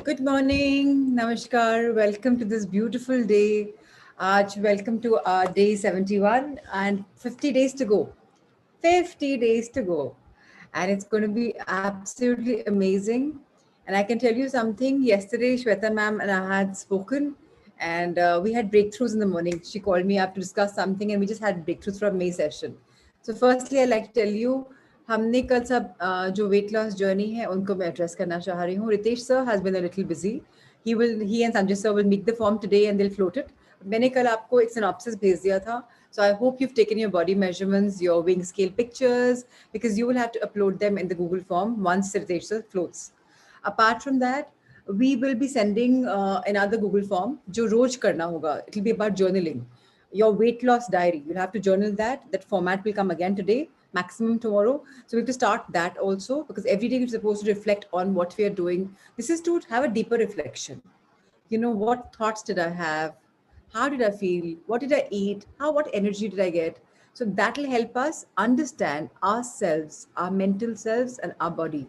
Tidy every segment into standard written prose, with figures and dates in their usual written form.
Good morning, Namaskar. Welcome to this beautiful day. Welcome to our day 71 and 50 days to go. 50 days to go. And it's going to be absolutely amazing. And I can tell you something. Yesterday, Shweta ma'am and I had spoken and we had breakthroughs in the morning. She called me up to discuss something and we just had breakthroughs from May session. So firstly, I'd like to tell you, हमने कल सब जो weight loss journey है उनको मैं address करना चाह रही हूँ. Ritesh sir has been a little busy. He and Sanjay sir will make the form today and they will float it. मैंने कल आपको एक सिनॉप्सिस भेज दिया था. So I hope you've taken your body measurements, your weighing scale pictures, because you will have to upload them in the Google form once Ritesh sir floats. Apart from that, we will be sending another Google form जो रोज करना होगा. It will be about journaling. Your weight loss diary. You'll have to journal that. That format will come again today, maximum tomorrow. So we have to start that also because every day we're supposed to reflect on what we are doing. This is to have a deeper reflection. You know, what thoughts did I have? How did I feel? What did I eat? What energy did I get? So that will help us understand ourselves, our mental selves and our body.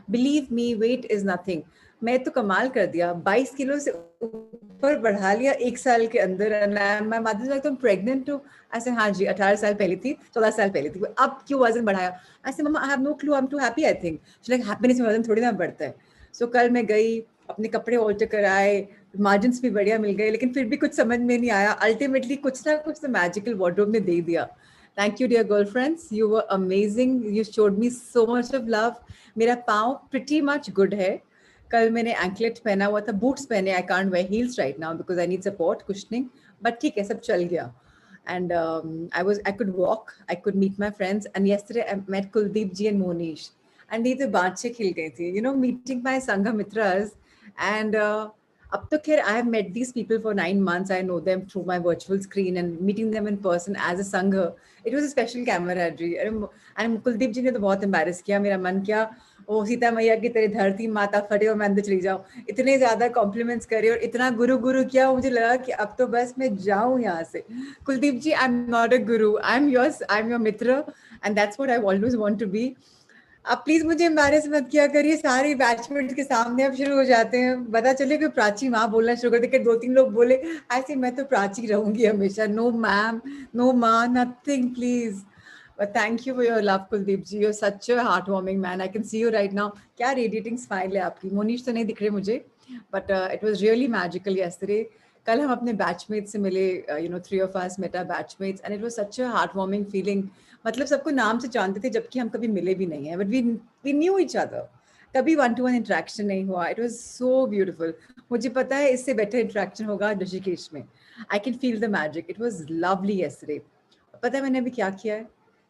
Believe me, weight is nothing. मैं तो कमाल कर दिया. 22 kilo से ऊपर बढ़ा लिया एक साल के अंदर. मैं माध्यम से तुम प्रेग्नेंट हो. ऐसे हाँ जी 18 साल पहले थी, 14 साल पहले थी. अब क्यों वजन बढ़ाया? ऐसे mumma I have no clue. I am too happy. I think like happiness में वजन थोड़ी ना बढ़ता है. सो कल मैं गई, अपने कपड़े ऑल्टर कराए, मार्जिन्स भी बढ़िया मिल गए, लेकिन फिर भी कुछ समझ में नहीं आया. अल्टीमेटली कुछ ना कुछ तो मैजिकल वार्डरोब ने दे दिया. Thank you dear girlfriends, you were amazing. You showed me so much of love. मेरा पाँव प्रिटी मच गुड है. कल मैंने एंकलेट पहना हुआ था, बूट्स पहने. I can't where heels right now because I need support cushioning, but ठीक है, सब चल गया. And I could walk, I could meet my friends, and yesterday I met Kuldeep ji and Monish, and ये तो बातचें खिल गई थी, you know, meeting my Sangha Mitras. And अब तो खैर I have met these people for 9 months. I know them through my virtual screen, and meeting them in person as a Sangha, it was a special camaraderie. And Kuldeep जी ने तो बहुत embarrass किया. मेरा मन क्या, ओ सीता मैया की तेरी धरती माता फटे और मैं अंदर चली जाऊँ. इतने ज्यादा कॉम्प्लीमेंट्स करे और इतना गुरु गुरु किया, मुझे लगा कि अब तो बस मैं जाऊँ यहाँ से. Kuldeep ji, I am not a guru, I am your mitra, and that's what I always want to be. अब प्लीज मुझे एम्बैरेस मत किया करिए. सारे बैचमेट्स के सामने अब शुरू हो जाते हैं. पता चले कि प्राची वहां बोलना शुरू कर दे कि 2-3 लोग बोले ऐसे, मैं तो प्राची रहूंगी हमेशा. नो मैम, नो माँ, nothing please. But thank you for your love, Kuldeep ji. You're such a heartwarming man. I can see you right now. क्या radiating smile है आपकी. मोनीश तो नहीं दिख रहे मुझे, but it was really magical yesterday. कल हम अपने बैचमेट्स से मिले. You know, 3 of us met our batchmates, and it was such a heartwarming feeling. मतलब सबको नाम से जानते थे जबकि हम कभी मिले भी नहीं हैं, but we knew each other. कभी 1-to-1 इंटरेक्शन नहीं हुआ. It was so beautiful. मुझे पता है इससे बेटर इंटरेक्शन होगा ऋषिकेश में. I can feel the magic. It was lovely yesterday. पता है मैंने अभी क्या किया है?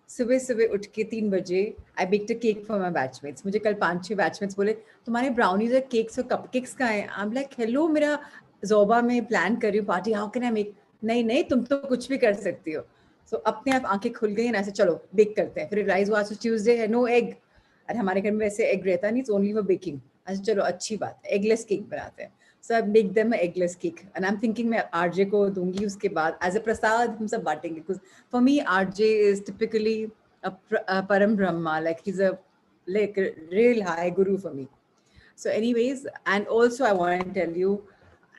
सुबह सुबह उठ के 3 बजे I baked a cake for my batchmates. मुझे कल 5-6 बैचमेट्स बोले तुम्हारे ब्राउनीज और केक्स और कपकेक्स कहाँ हैं? आई एम लाइक हेलो, मेरा जोबा में प्लान कर रही हूँ party, how can I make? नहीं नहीं, तुम तो कुछ भी कर सकती हो. सो अपने आप आंखें खुल गई. ऐसे चलो बेक करते हैं. फिर राइज हुआ, ट्यूसडे है, नो एग. अरे हमारे घर में वैसे एग रहता नहीं, इट्स ओनली फॉर बेकिंग. अच्छा चलो अच्छी बात है, एगलेस केक बनाते हैं. So I make them eggless cake and I am thinking मैं आरजे को दूंगी उसके बाद एज अ प्रसाद. हम सब बांटेंगे because for me RJ is typically a param brahma, like he's a like a real high guru for me. So anyways, and also I want to tell you,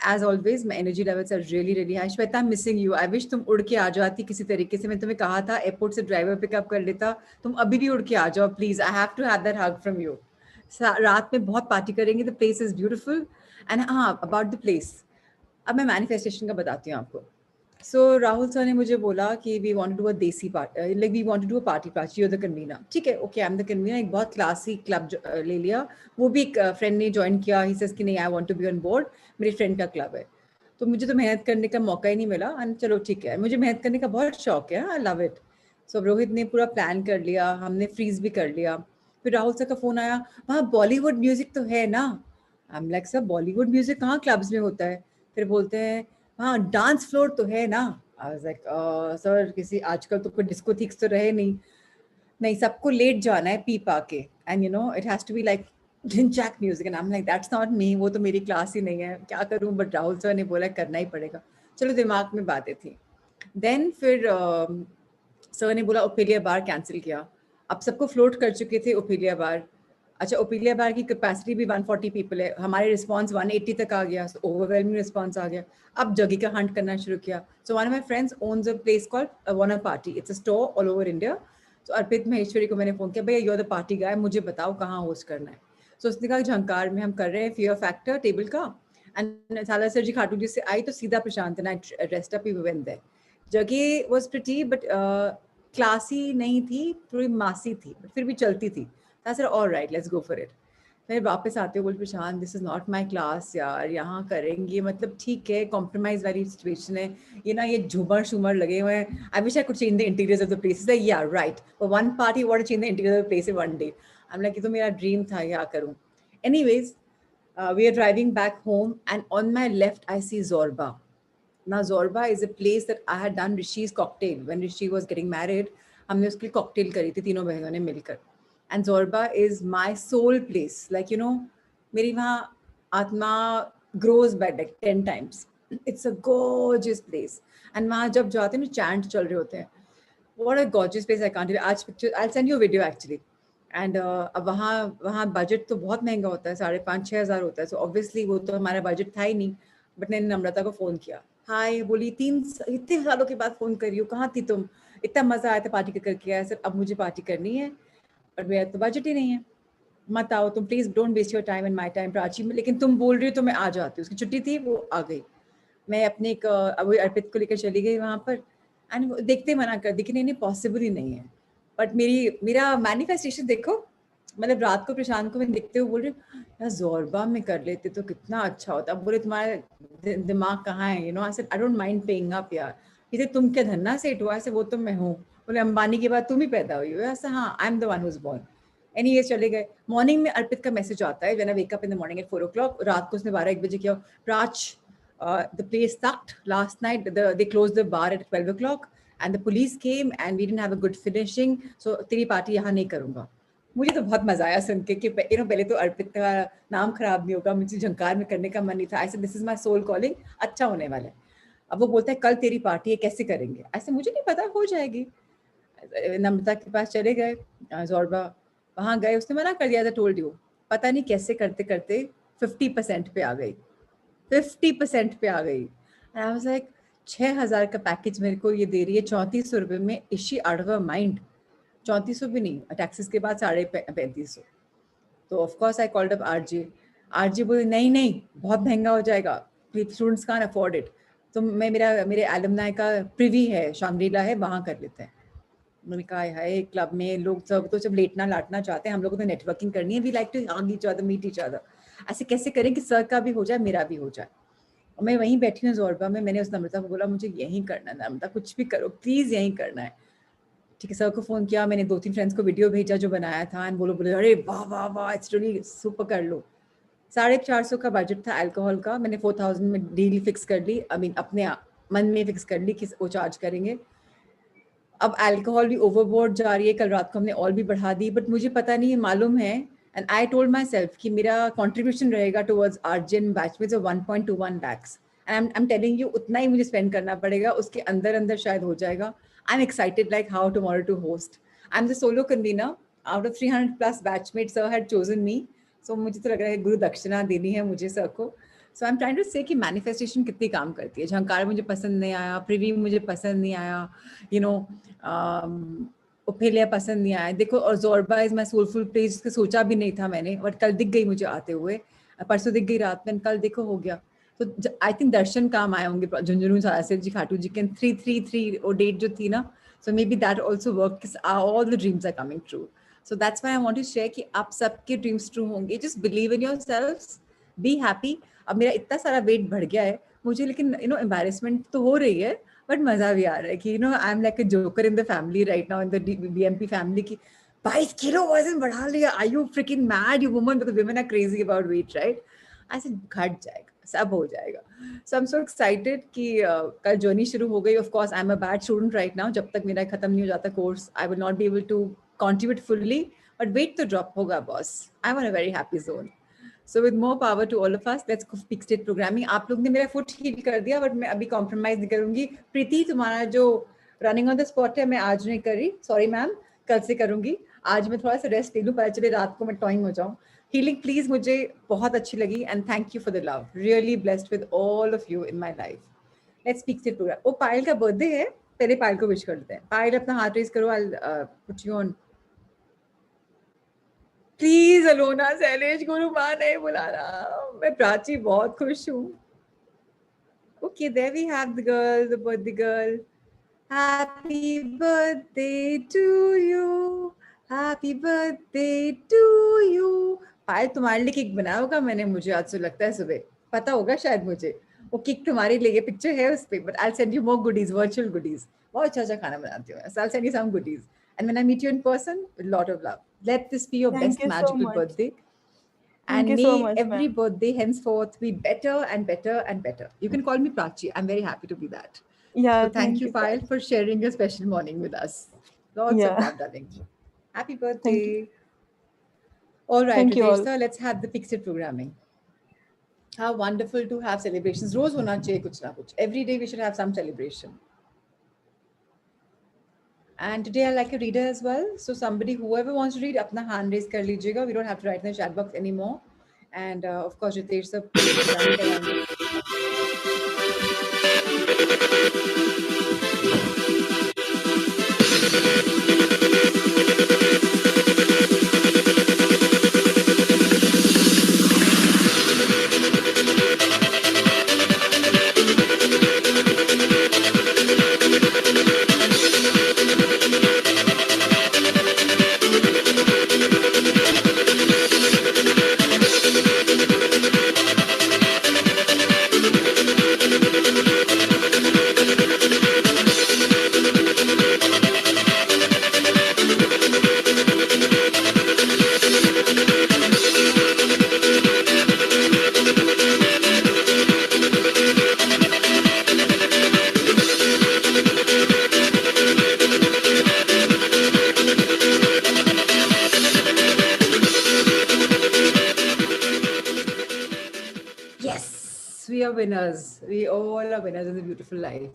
as always my energy levels are really really high. Shweta, I'm missing you. I wish तुम उड़ के आ जाती किसी तरीके से. मैं तुम्हें कहा था एयरपोर्ट से ड्राइवर पिकअप कर लेता. तुम अभी भी उड़ के आ जाओ please. I have to have that hug from you. रात में बहुत पार्टी करेंगे. The place is beautiful. And हाँ, अबाउट द प्लेस, अब मैं मैनिफेस्टेशन का बताती हूँ आपको. So राहुल सर ने मुझे बोला कि we want to do a देसी party, like we want to do a party. Prachi, you're the convener. ठीक है, okay, I'm the convener. एक बहुत क्लासी क्लब ले लिया. वो भी एक फ्रेंड ने ज्वाइन किया. he says कि नहीं, I want to be on board. मेरे फ्रेंड का क्लब है. तो मुझे तो मेहनत करने का मौका ही नहीं मिला. एंड चलो ठीक है, मुझे मेहनत करने का बहुत शौक है. I love it. So Rohit ने पूरा प्लान कर लिया, हमने फ्रीज भी कर लिया. फिर राहुल सर का फोन आया, वहाँ बॉलीवुड म्यूजिक तो है ना? आई am like, sir Bollywood music कहाँ क्लब्स में होता है? फिर बोलते हैं हाँ डांस फ्लोर तो है ना. आई वाज लाइक सर किसी आजकल तो कोई डिस्को थिक्स तो रहे नहीं. नहीं, सबको लेट जाना है पी पा के. And you know it has to be like ढिंचैक music. And I am like that's not me. वो तो मेरी क्लास ही नहीं है, क्या करूं. बट राहुल सर ने बोला करना ही पड़ेगा. चलो दिमाग में बातें थी. देन फिर सर ने बोला ओपेलिया बार कैंसिल किया. अब सबको फ्लोट कर चुके थे ओपेलिया बार. अच्छा, ओपिलिया बार की कैपेसिटी भी 140 पीपल है, हमारे रिस्पांस 180 तक आ गया, ओवरवेलमिंग रिस्पांस आ गया। अब जगह का हंट करना शुरू किया। So one of my friends owns a place called one party, it's a store all over India. तो अर्पित महेश्वरी को मैंने फोन किया, भैया यू आर द पार्टी गाय, मुझे बताओ कहाँ होस्ट करना है। सो उसने कहा झंकार में हम कर रहे हैं फियर फैक्टर टेबल का। एंड साला सर जी खाटू जी से आई तो सीधा Prashant and I dressed up, we went there. जगह वाज प्रिटी बट क्लासी नहीं थी, थोड़ी मासी थी, बट फिर भी चलती थी। I said alright let's go for it. फिर वापस आते हुए बोल Prashant this is not my class यार, यहाँ करेंगे मतलब ठीक है, कॉम्प्रोमाइज वाली सिचुएशन है ये ना, ये झूमर शूमर लगे हुए हैं। I wish I could change the interiors of the place. Yeah right, for one party want to change the interior of the place in one day. I am like ये तो मेरा ड्रीम था, क्या करूँ। Anyways we are driving back home and on my left I see Zorba. Now Zorba is a place that I had done Rishi's cocktail when Rishi was getting married. हमने उसके लिए cocktail करी थी तीनों बहनों ने मिलकर। And Zorba is my soul place. Like you know, मेरी वहाँ आत्मा grows by like 10 times. It's a gorgeous place. And वहाँ जब जाते हैं ना chant चल रहे होते हैं। What a gorgeous place, I can't even, आज picture I'll send you a video actually. And अब वहाँ बजट तो बहुत महंगा होता है, 5,500-6,000 होता है। सो ऑब्वियसली वो तो हमारा बजट था ही नहीं। बट मैंने नम्रता को फ़ोन किया, हाय बोली, इतने सालों के बाद फ़ोन कर रही हो, कहाँ थी तुम, इतना मज़ा आया था पार्टी करके आया। सर अब मुझे पार्टी करनी है और मेरा तो बजट ही नहीं है, मत आओ तुम please, don't waste your time and my time Prachi में, लेकिन तुम बोल रही हो तो मैं आ जाती हूँ। उसकी छुट्टी थी, वो आ गई। मैं अपने एक अर्पित को लेकर चली गई वहाँ पर। एंड देखते मना कर दी कि नहीं नहीं पॉसिबल ही नहीं है। बट मेरा मैनिफेस्टेशन देखो, मतलब रात को प्रशांत को मैं देखते हुए बोल रही हूँ यार जोरबा में कर लेते तो कितना अच्छा होता। अब बोले तुम्हारा दिमाग कहाँ है, you know. I said I don't mind paying up यार। इसे तुम क्या धन्ना सेठ हुआ, ऐसे वो तो मैं हूँ। बोले अंबानी के बाद तुम ही पैदा हुई हो। ऐसा हाँ, I am the one who is born. Anyways चले गए। मॉर्निंग में अर्पित का मैसेज आता है, when I wake up in the morning at 4 o'clock। रात को उसने 12-1 बजे किया, प्राच the place sucked last night. They closed the bar at 12 o'clock and the police came and we didn't have a good finishing. So तेरी party यहाँ नहीं करूँगा। मुझे तो बहुत मजा आया सुन के कि पहले तो अर्पित का नाम खराब नहीं होगा, मुझे झंकार में करने का मन नहीं था। ऐसे this is my soul calling, अच्छा होने वाला है। अब वो बोलता है कल तेरी पार्टी है, कैसे करेंगे। ऐसे मुझे नहीं पता, हो जाएगी। नम्रता के पास चले गए, जोरबा वहाँ गए, उसने मना कर दिया था, टोल्ड यू। पता नहीं कैसे करते करते 50% पे आ गई, 50% पे आ गई। आई वाज लाइक 6,000 का पैकेज मेरे को ये दे रही है 3400 रुपये में। Is she out of her mind. 3400 भी नहीं, टैक्सेस के बाद 3500। तो of course I called up RJ. RJ बोले नहीं नहीं बहुत महंगा हो जाएगा, स्टूडेंट्स कांट अफोर्ड इट। तो मेरे एलुमनाई का प्रिवी है, शांग्रीला है, वहाँ कर लेते हैं। मैंने कहा है क्लब में लोग सब तो जब लेटना लाटना चाहते हैं, हम लोग को तो नेटवर्किंग करनी है, we like to hug each other, meet each other. ऐसे कैसे करें कि सर का भी हो जाए मेरा भी हो जाए। और मैं वहीं बैठी हूँ जोरबा में। मैंने उस नम्रता को बोला मुझे यहीं करना है, नम्रता कुछ भी करो प्लीज़ यहीं करना है। ठीक है, सर को फ़ोन किया मैंने, 2-3 फ्रेंड्स को वीडियो भेजा जो बनाया था। एंड बोलो बोले अरे वाह वाह वाह, इट्स रियली सुपर, कर लो। 450 का बजट था अल्कोहल का। मैंने 4,000 में डील फिक्स कर ली, आई मीन अपने मन में फिक्स कर ली कि वो चार्ज करेंगे। अब अल्कोहल भी ओवरबोर्ड जा रही है, कल रात को हमने और भी बढ़ा दी, बट मुझे पता नहीं मालूम है। And I told my self कि मेरा कॉन्ट्रीब्यूशन रहेगा towards आर्जिन batchmates of 1.21 lakhs। And I am telling you उतना ही मुझे स्पेंड करना पड़ेगा, उसके अंदर अंदर शायद हो जाएगा। I am excited like how tomorrow to host. I am the solo convener out of 300+ batchmates, sir had chosen me. So मुझे तो लग रहा है गुरु दक्षिणा देनी है मुझे सर को। सो आई एम ट्राइंग टू से कि मैनिफेस्टेशन कितनी काम करती है। झंकार मुझे पसंद नहीं आया, प्रिवी मुझे पसंद नहीं आया, यू नो, ओफेलिया पसंद नहीं आया। देखो, और जोरबा इज माई सोलफुल प्लेस, सोचा भी नहीं था मैंने, बट कल दिख गई मुझे आते हुए, परसों दिख गई रात में, कल देखो हो गया। तो आई थिंक दर्शन काम आए होंगे झुंझुनू सारासिर जी खाटू जी के 333 वो डेट जो थी ना। So maybe that also work, all the dreams are coming true. So that's why I want to share कि आप सबके ड्रीम्स ट्रू होंगे। Just believe in yourselves, be happy. अब मेरा इतना सारा वेट बढ़ गया है मुझे, लेकिन यू नो एम्बैरेसमेंट तो हो रही है, बट मजा भी आ रहा है कि you know I am like a joker in the family right now, in the BMP family की 22 किलो वजन बढ़ा लिया। Are you freaking mad you woman, because women are crazy about weight right. ऐसे घट जाएगा, सब हो जाएगा। सो आई एम सो एक्साइटेड कि कल जर्नी शुरू हो गई। Of course I am a bad student right now, जब तक मेरा खत्म नहीं हो जाता course I will not be able to contribute fully, but weight तो ड्रॉप होगा boss. I am on a very happy zone. So with more power to all of us, let's go peak state programming. आप लोग ने मेरा foot heal कर दिया, but मैं अभी कॉम्प्रोमाइज नहीं करूंगी। प्रीति, तुम्हारा जो रनिंग ऑन द स्पॉट है मैं आज नहीं कर रही, सॉरी मैम, कल से करूंगी। आज मैं थोड़ा सा रेस्ट ले लूँ, पता चले रात को मैं टॉइंग हो जाऊँ. हीलिंग प्लीज मुझे बहुत अच्छी लगी and thank you for the love. Really blessed with all of you in my life. Let's speak to program. Oh Payal का बर्थडे है, पहले पायल को विश कर लेते हैं. पायल अपना हाथ रेज करो. I put you on. Please Alona Shailesh गुरु माँ नहीं बुला रहा. मैं प्राची बहुत खुश हूँ. Okay, there we have the girl, the birthday girl. Happy birthday to you. Happy birthday to you. पायल तुम्हारे लिए केक बनाया होगा मैंने, मुझे आज से लगता है सुबह पता होगा शायद मुझे. वो केक तुम्हारे लिए, पिक्चर है उस पे, but I send you more goodies, virtual goodies. बहुत अच्छा अच्छा खाना बनाती हूँ. So I'll send you some goodies. And when I meet you in person, with a lot of love. Let this be your Thank best you so magical much. birthday. Thank And you so may much, every ma'am. birthday henceforth be better and better and better. You can call me Prachi. I'm very happy to be that. So Yeah, thank thank you, you, Payal, Praj. for sharing your special morning with us. Lots of Yeah, love, darling. Happy thank you. birthday. All right, Thank you Ritesh all. sir, let's have the fixed programming. How wonderful to have celebrations. Rose hona chahiye kuch na kuch. Every day we should have some celebration. And today I like a reader as well. So somebody, whoever wants to read, apna hand raise kar lijiyega. We don't have to write in the chat box anymore. And of course, Ritesh sir, programming karayenge. Yes, we are winners. We all are winners in the beautiful life.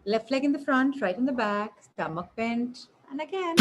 Left leg in the front, right in the back, stomach bent, and again.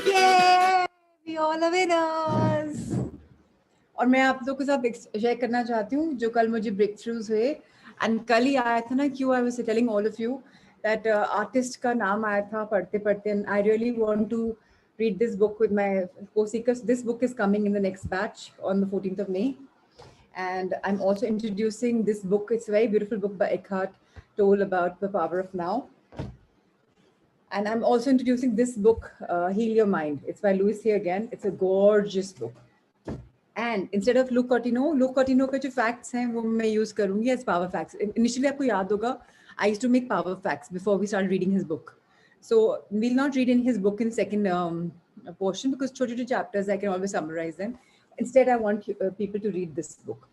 Yay! We all are winners. और मैं आप लोगों के साथ share करना चाहती हूँ जो कल मुझे ब्रेक थ्रूज हुए. एंड कल ही आया था ना, क्यों I was telling all of you that artist का नाम आया था पढ़ते पढ़ते. And I really want to read this book with my co-seekers. This book is coming in the next batch on the 14th of May. And I'm also introducing this book. It's a very beautiful book by Eckhart Tolle about the power of now. And I'm also introducing this book, Heal Your Mind. It's by Louis Hay again. It's a gorgeous book. And instead of Luke Cortino के जो facts हैं वो मैं use करूँगी as power facts. Initially आपको याद होगा, I used to make power facts before we started reading his book. So we'll not read in his book in second portion because छोटे chapters I can always summarize them. Instead, I want people to read this book.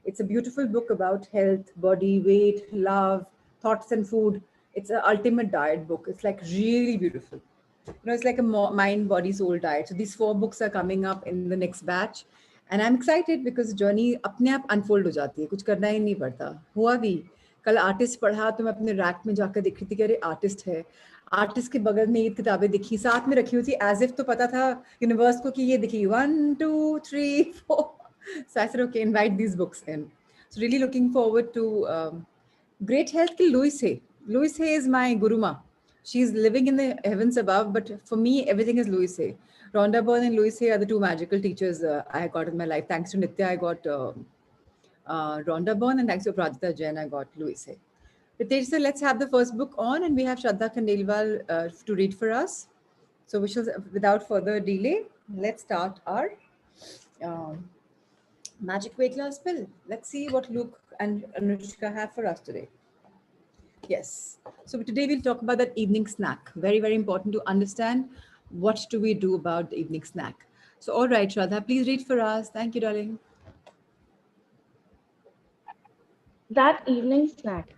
It's a beautiful book about health, body, weight, love, thoughts and food. It's an ultimate diet book. It's like really beautiful. It's like a mind, body, soul diet. So these 4 books are coming up in the next batch. And I'm excited because journey अपने आप unfold हो जाती है, कुछ करना ही नहीं पड़ता. हुआ भी कल आर्टिस्ट पढ़ा तो मैं अपने रैक में जाकर देख रही थी कि अरे आर्टिस्ट है. आर्टिस्ट के बगल में ये किताबें दिखी, साथ में रखी हुई थी एज इफ तो पता था यूनिवर्स को कि ये दिखी 1 2 3 4. So I said okay, invite these books in. So really looking forward to great health ki Louise Hay. Louise Hay is my guruma. She's living in the heavens above, but for me everything is Louise Hay. Rhonda Byrne and Louis Hay are the two magical teachers I got in my life. Thanks to Nitya, I got Rhonda Byrne, and thanks to Pradita Jain, I got Louis Hay. Ritesh, sir, let's have the first book on, and we have Shraddha Khandelwal to read for us. So, we shall, without further delay, let's start our um, magic weight loss pill. Let's see what Luke and Anushka have for us today. Yes. So today we'll talk about that evening snack. Very, very important to understand what do we do about the evening snack. So, all right, Shraddha, please read for us. Thank you, darling. That evening snack.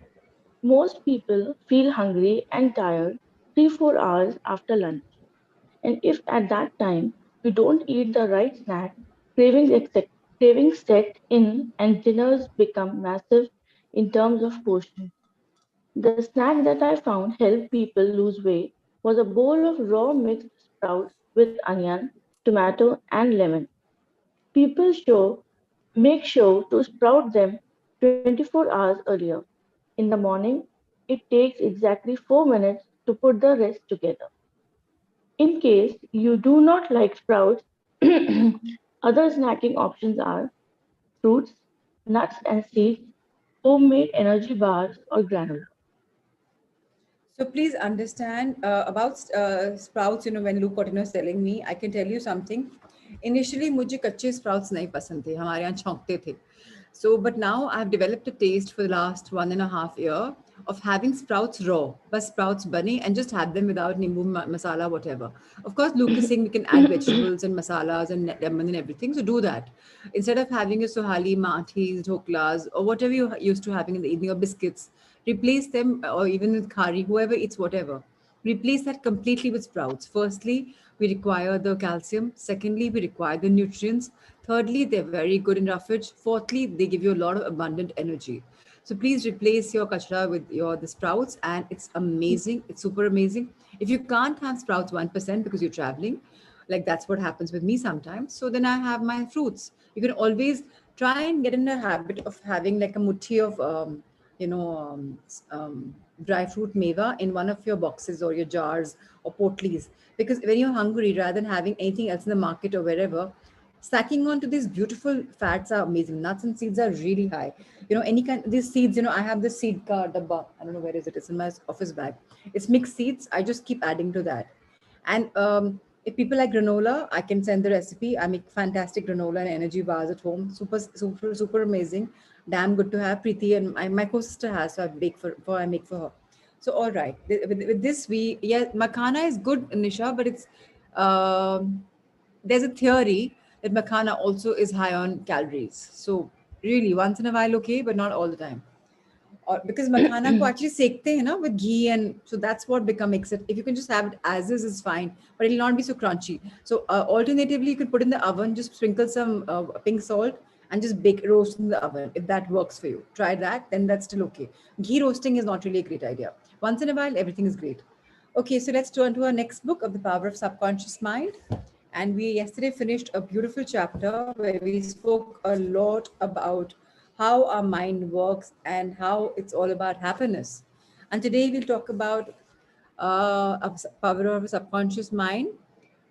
Most people feel hungry and tired 3-4 hours after lunch. And if at that time you don't eat the right snack, cravings set in and dinners become massive in terms of portion. The snack that I found helped people lose weight was a bowl of raw mixed sprouts with onion, tomato, and lemon. People make sure to sprout them 24 hours earlier. In the morning, it takes exactly 4 minutes to put the rest together. In case you do not like sprouts, other snacking options are fruits, nuts and seeds, homemade energy bars, or granola. So please understand about sprouts. When Luke Cotton was telling me, I can tell you something. Initially, मुझे कच्चे sprouts नहीं पसंद थे. हमारे यहाँ छौंकते थे. So, but now I've developed a taste for the last 1.5 year of having sprouts raw, but sprouts bunny, and just have them without nimbu masala, whatever. Of course, Luke is saying we can add vegetables and masalas and lemon and everything. So do that instead of having your sohali, mathis, dhoklas, or whatever you used to having in the evening, or biscuits. Replace them, or even with curry, whoever eats whatever. Replace that completely with sprouts. Firstly, we require the calcium. Secondly, we require the nutrients. Thirdly, they're very good in roughage. Fourthly, they give you a lot of abundant energy. So please replace your kachra with your the sprouts, and it's amazing. It's super amazing. If you can't have sprouts 1% because you're traveling, like that's what happens with me sometimes. So then I have my fruits. You can always try and get in a habit of having like a mutti of you know um, dry fruit meva in one of your boxes or your jars or potlies, because when you're hungry, rather than having anything else in the market or wherever, stacking onto these beautiful fats are amazing. Nuts and seeds are really high. Any kind these seeds. I have this seed car dabba. I don't know where is it. It's in my office bag. It's mixed seeds. I just keep adding to that. And if people like granola, I can send the recipe. I make fantastic granola and energy bars at home. Super, super, super amazing. Damn good to have. Preeti and my co-sister has, so I make for her. So all right, with this makhana is good, Nisha, but it's there's a theory that makhana also is high on calories. So really, once in a while, okay, but not all the time. Or because makhana ko actually sekte hai na with ghee, and so that's what become makes it. If you can just have it as is fine, but it'll not be so crunchy. So alternatively, you could put in the oven, just sprinkle some pink salt, and just bake roast in the oven. If that works for you, try that. Then that's still okay. Ghee roasting is not really a great idea. Once in a while, everything is great. Okay, so let's turn to our next book of the power of subconscious mind. And we yesterday finished a beautiful chapter where we spoke a lot about how our mind works and how it's all about happiness. And today we'll talk about power of a subconscious mind,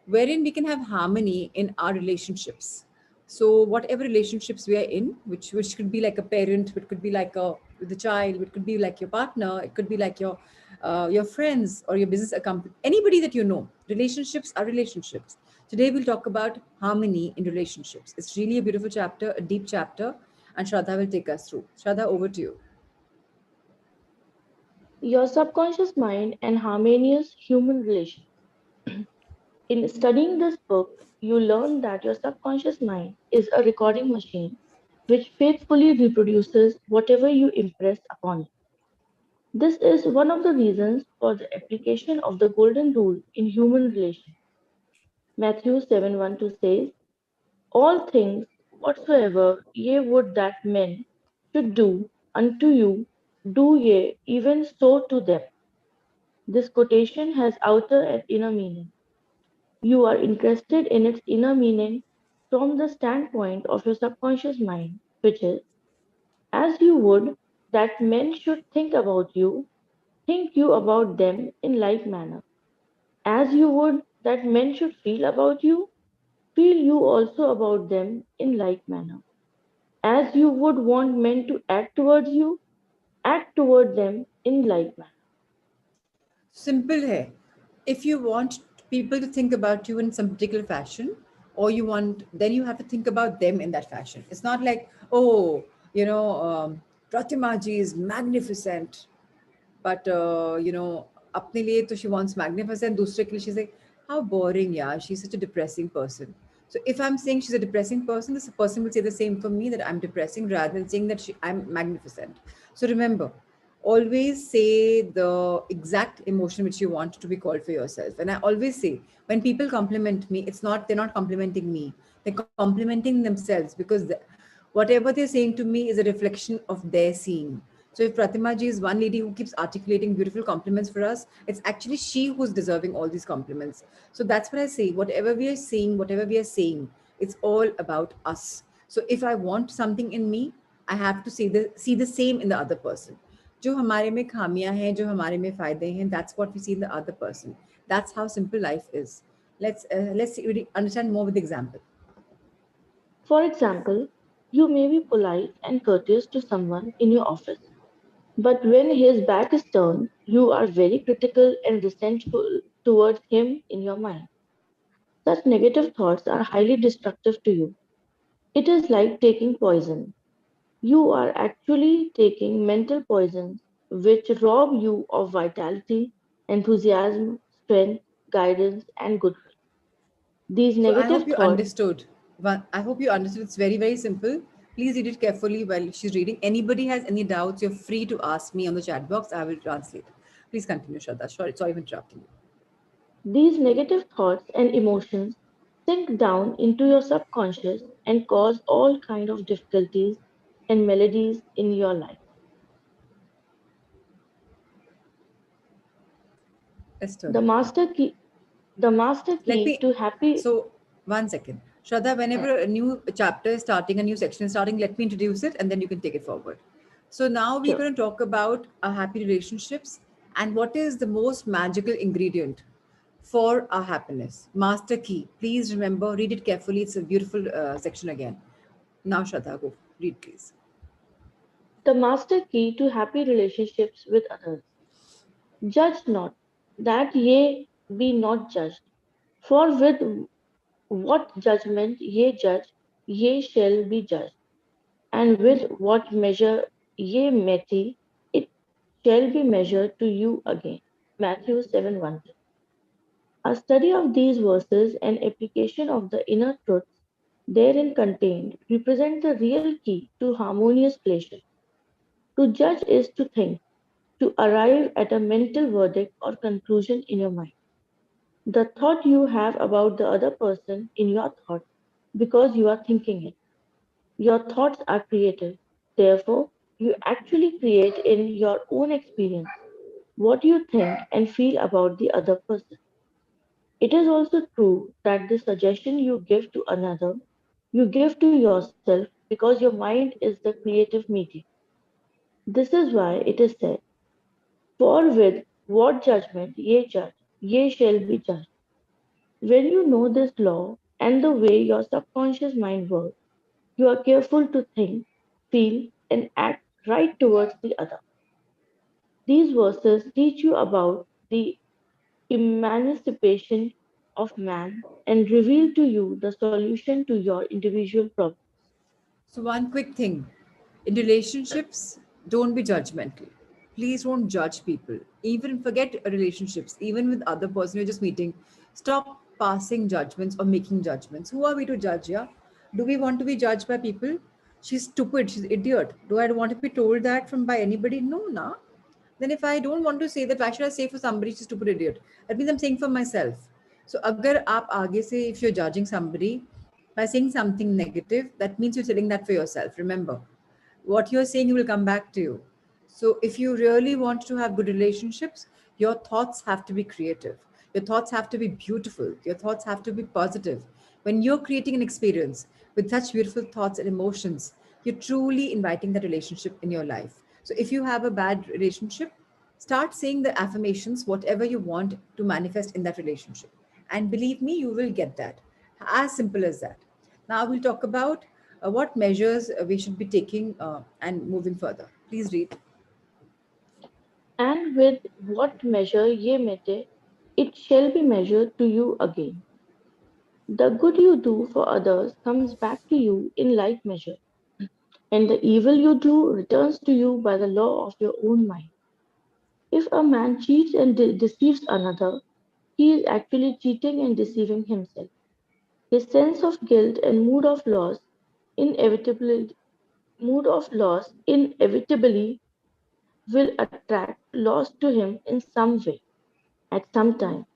wherein we can have harmony in our relationships. So whatever relationships we are in, which could be like a parent, it could be like a with a child, it could be like your partner, it could be like your friends or your business account, anybody that you know. Relationships are relationships. Today we'll talk about harmony in relationships. It's really a beautiful chapter, a deep chapter, and Shraddha will take us through. Shraddha, over to you. Your subconscious mind and harmonious human relations. In studying this book, you learn that your subconscious mind is a recording machine which faithfully reproduces whatever you impress upon it. This is one of the reasons for the application of the golden rule in human relations. Matthew 7:1-2 says, all things whatsoever ye would that men should do unto you, do ye even so to them. This quotation has outer and inner meaning. You are interested in its inner meaning from the standpoint of your subconscious mind, which is, as you would that men should think you about them in like manner. As you would that men should feel about you, feel you also about them in like manner. As you would want men to act towards you, act toward them in like manner. Simple hai. If you want people to think about you in some particular fashion, or you want, then you have to think about them in that fashion. It's not like, oh, you know, Pratima ji is magnificent, but अपने लिए तो she wants magnificent, दूसरे के लिए she's like, how boring, yeah, she's such a depressing person. So if I'm saying she's a depressing person, this person will say the same for me, that I'm depressing, rather than saying that I'm magnificent. So remember, always say the exact emotion which you want to be called for yourself. And I always say, when people compliment me, it's not, they're not complimenting me, they're complimenting themselves, because whatever they're saying to me is a reflection of their seeing. So if Pratima ji is one lady who keeps articulating beautiful compliments for us, it's actually she who's deserving all these compliments. So that's what I say. Whatever we are saying, whatever we are saying, it's all about us. So if I want something in me, I have to see the same in the other person. जो हमारे में खामियां हैं, जो हमारे में फायदे हैं, that's what we see in the other person. That's how simple life is. Let's really understand more with example. For example, you may be polite and courteous to someone in your office, but when his back is turned, you are very critical and resentful towards him in your mind. Such negative thoughts are highly destructive to you. It is like taking poison. You are actually taking mental poisons which rob you of vitality, enthusiasm, strength, guidance, and goodwill. These So I negative hope you thoughts. understood. I hope you understood. It's very, very simple. Please read it carefully while she's reading. Anybody has any doubts, you're free to ask me on the chat box. I will translate. Please continue, Shraddha. Sorry for interrupting you. These negative thoughts and emotions sink down into your subconscious and cause all kind of difficulties and melodies in your life. Esther. The master key, the master Let key me, to happy. so one second. Shraddha, whenever a new chapter is starting, a new section is starting, let me introduce it and then you can take it forward. So now we're Sure. going to talk about our happy relationships and what is the most magical ingredient for our happiness. Master key. Please remember, read it carefully. It's a beautiful section again. Now, Shraddha, go. Read, please. The master key to happy relationships with others. Judge not, that ye be not judged. For with what judgment ye judge, ye shall be judged. And with what measure ye mete, it shall be measured to you again. Matthew 7:1. A study of these verses and application of the inner truths therein contained represent the real key to harmonious pleasure. To judge is to think, to arrive at a mental verdict or conclusion in your mind. The thought you have about the other person in your thought because you are thinking it. Your thoughts are creative. Therefore, you actually create in your own experience what you think and feel about the other person. It is also true that the suggestion you give to another, you give to yourself because your mind is the creative medium. This is why it is said, for with what judgment ye judge, ye shall be judged. When you know this law and the way your subconscious mind works, you are careful to think, feel, and act right towards the other. These verses teach you about the emancipation of man and reveal to you the solution to your individual problems. So, one quick thing, in relationships, don't be judgmental. Please don't judge people. Even forget relationships, even with other person you're just meeting. Stop passing judgments or making judgments. Who are we to judge? Yeah, do we want to be judged by people? She's stupid. She's idiot. Do I want to be told that from by anybody? No, nah. Then if I don't want to say that, why should I say for somebody she's stupid idiot? That means I'm saying for myself. So अगर आप आगे से, if you're judging somebody by saying something negative, that means you're telling that for yourself. Remember, what you're saying will come back to you. So if you really want to have good relationships, your thoughts have to be creative. Your thoughts have to be beautiful. Your thoughts have to be positive. When you're creating an experience with such beautiful thoughts and emotions, you're truly inviting that relationship in your life. So if you have a bad relationship, start saying the affirmations, whatever you want to manifest in that relationship. And believe me, you will get that. As simple as that. Now we'll talk about what measures we should be taking and moving further. Please read. And with what measure ye mete, it shall be measured to you again. The good you do for others comes back to you in like measure, and the evil you do returns to you by the law of your own mind. If a man cheats and deceives another, he is actually cheating and deceiving himself. His sense of guilt and inevitably inevitably will attract loss to him in some way at some time.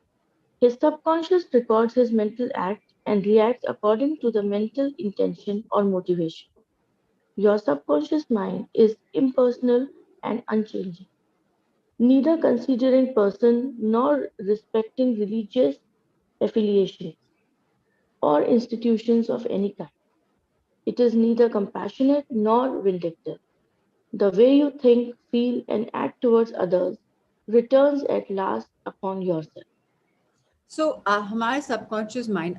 His subconscious records his mental act and reacts according to the mental intention or motivation. Your subconscious mind is impersonal and unchanging, neither considering person nor respecting religious affiliations or institutions of any kind. It is neither compassionate nor vindictive. The way you think, feel, and act towards others returns at last upon yourself. So, our subconscious mind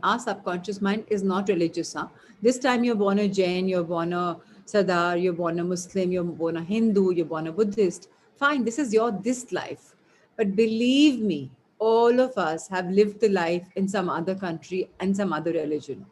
is not religious. Huh? This time you're born a Jain, you're born a Sardar, you're born a Muslim, you're born a Hindu, you're born a Buddhist. Fine, this is your this life. But believe me, all of us have lived the life in some other country and some other religion.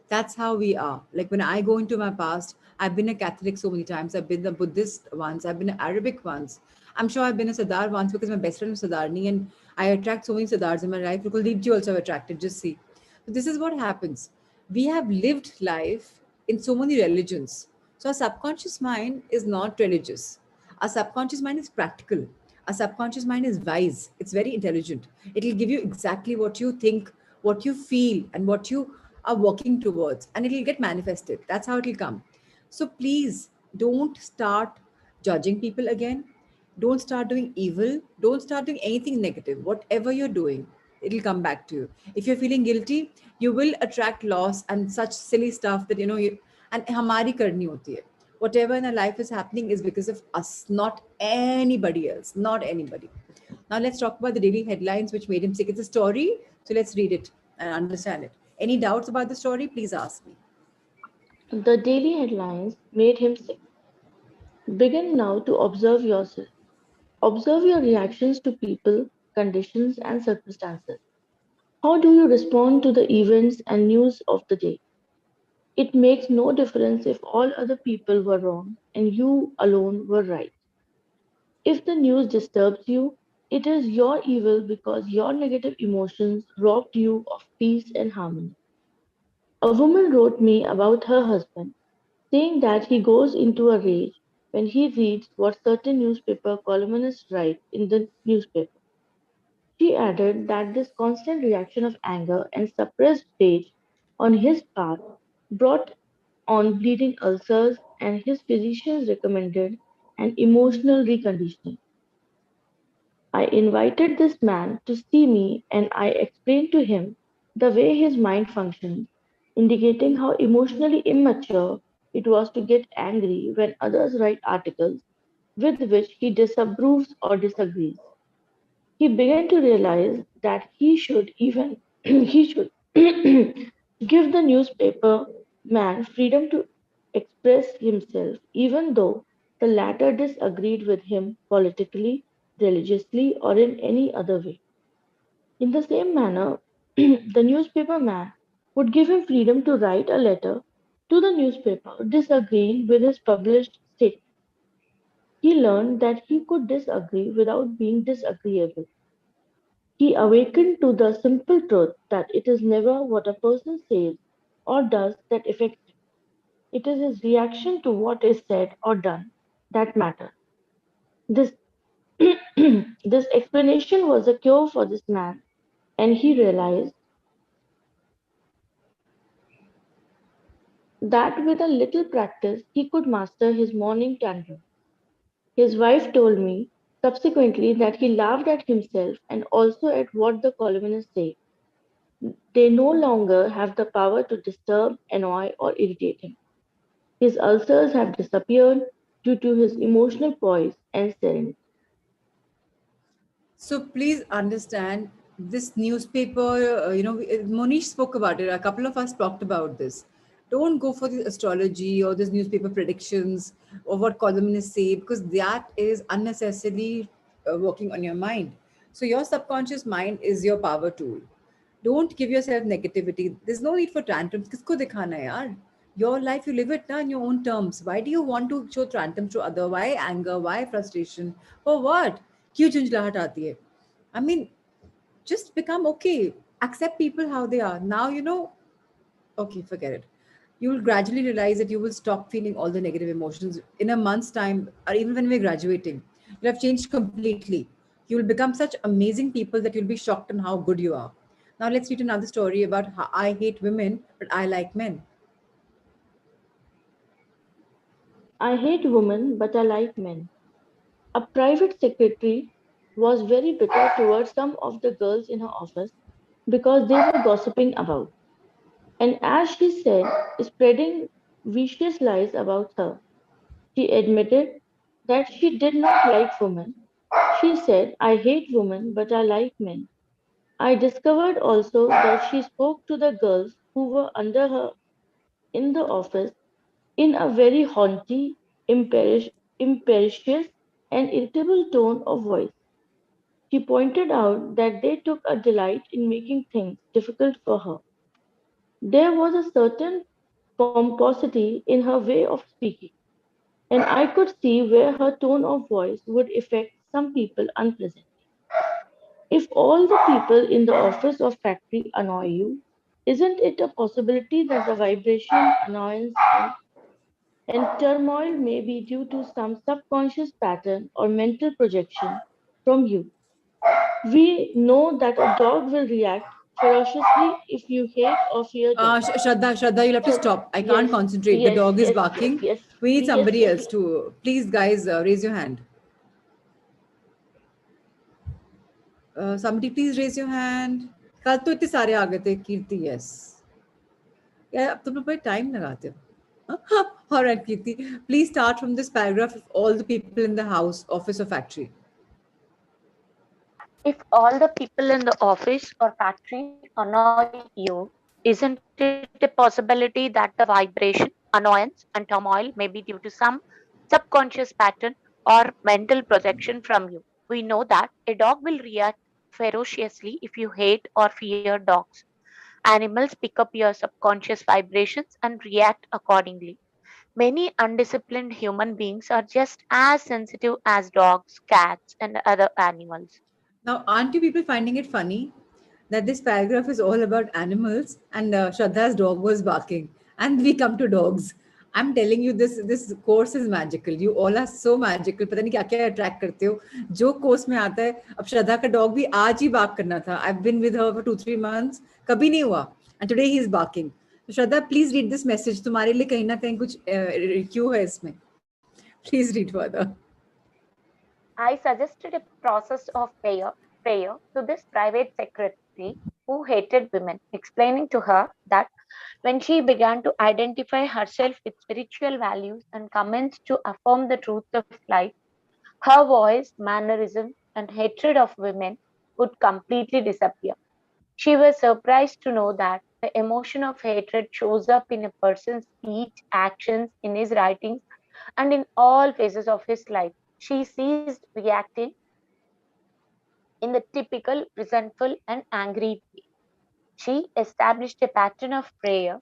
That's how we are. Like when I go into my past, I've been a Catholic so many times. I've been a Buddhist once. I've been an Arabic once. I'm sure I've been a Sardar once because my best friend was Sardarni and I attract so many Sardars in my life. Kuldeep ji also have attracted. Just see. So this is what happens. We have lived life in so many religions. So our subconscious mind is not religious. Our subconscious mind is practical. Our subconscious mind is wise. It's very intelligent. It'll give you exactly what you think, what you feel, and what you are working towards, and it'll get manifested. That's how it'll come. So please don't start judging people again. Don't start doing evil. Don't start doing anything negative. Whatever you're doing, it'll come back to you. If you're feeling guilty, you will attract loss and such silly stuff that you and hamari karni hoti hai. Whatever in our life is happening is because of us, not anybody else, not anybody. Now let's talk about the daily headlines which made him sick. It's a story, so let's read it and understand it. Any doubts about the story, please ask me. The daily headlines made him sick. Begin now to observe yourself. Observe your reactions to people, conditions, and circumstances. How do you respond to the events and news of the day? It makes no difference if all other people were wrong and you alone were right. If the news disturbs you, it is your evil because your negative emotions robbed you of peace and harmony. A woman wrote me about her husband, saying that he goes into a rage when he reads what certain newspaper columnists write in the newspaper. She added that this constant reaction of anger and suppressed rage on his part brought on bleeding ulcers, and his physicians recommended an emotional reconditioning. I invited this man to see me and I explained to him the way his mind functions, indicating how emotionally immature it was to get angry when others write articles with which he disapproves or disagrees. He began to realize that he should even he should give the newspaper man freedom to express himself, even though the latter disagreed with him politically, religiously, or in any other way. In the same manner, the newspaper man would give him freedom to write a letter to the newspaper disagreeing with his published statement. He learned that he could disagree without being disagreeable. He awakened to the simple truth that it is never what a person says or does that affects him. It is his reaction to what is said or done that matters. This, this explanation was a cure for this man, and he realized that with a little practice he could master his morning tantrum. His wife told me subsequently that he laughed at himself and also at what the columnists say. They no longer have the power to disturb, annoy, or irritate him. His ulcers have disappeared due to his emotional poise and serenity. So please understand. this newspaper, Monish spoke about it. A couple of us talked about this. Don't go for the astrology or this newspaper predictions or what columnists say, because that is unnecessarily working on your mind. So your subconscious mind is your power tool. Don't give yourself negativity. There's no need for tantrums. Kisko dikhana hai yaar? Your life, you live it na, in your own terms. Why do you want to show tantrums to other? Why anger? Why frustration? For what? क्यों झुंझलाहट आती है? I mean, just become okay. Accept people how they are. Now, okay, forget it. You will gradually realize that you will stop feeling all the negative emotions in a month's time, or even when we're graduating. You'll have changed completely. You will become such amazing people that you'll be shocked on how good you are. Now, let's read another story about how I hate women, but I like men. I hate women, but I like men. A private secretary was very bitter towards some of the girls in her office because they were gossiping about, and as she said, spreading vicious lies about her. She admitted that she did not like women. She said, I hate women, but I like men. I discovered also that she spoke to the girls who were under her in the office in a very haughty, imperious, and irritable tone of voice. She pointed out that they took a delight in making things difficult for her. There was a certain pomposity in her way of speaking, and I could see where her tone of voice would affect some people unpleasantly. If all the people in the office or factory annoy you, isn't it a possibility that the vibration, annoyance, and turmoil may be due to some subconscious pattern or mental projection from you? We know that a dog will react ferociously if you hate or fear them. Shraddha, you'll have to So, stop. I can't yes, concentrate. The yes, dog is yes, yes, barking. yes, We need yes, somebody yes. else to. Please, guys, raise your hand. Somebody, please raise your hand. कल तो इतने सारे आ गए थे कीर्ति yes यार अब तुम लोग बड़े टाइम लगाते हो all right Kirti, please start from this paragraph of all the people in the house office or factory. If all the people in the office or factory annoy you, isn't it a possibility that the vibration, annoyance, and turmoil may be due to some subconscious pattern or mental projection from you? We know that a dog will react ferociously if you hate or fear dogs. Animals pick up your subconscious vibrations and react accordingly. Many undisciplined human beings are just as sensitive as dogs, cats, and other animals. Now, aren't you people finding it funny that this paragraph is all about animals and Shraddha's dog was barking, and we come to dogs. I'm telling you, this course is magical. You all are so magical. पता नहीं क्या क्या attract करते हो. जो course में आता है, अब श्रद्धा का dog भी आज ही bark करना था. I've been with her for 2-3 months. कभी नहीं हुआ. And today he is barking. So Shraddha, please read this message. तुम्हारे लिए कहीं ना कहीं कुछ क्यों है इसमें? Please read further. I suggested a process of prayer to this private secretary who hated women, explaining to her that when she began to identify herself with spiritual values and commenced to affirm the truth of life, her voice, mannerism, and hatred of women would completely disappear. She was surprised to know that the emotion of hatred shows up in a person's speech, actions, in his writings, and in all phases of his life. She ceased reacting in the typical resentful and angry way. She established a pattern of prayer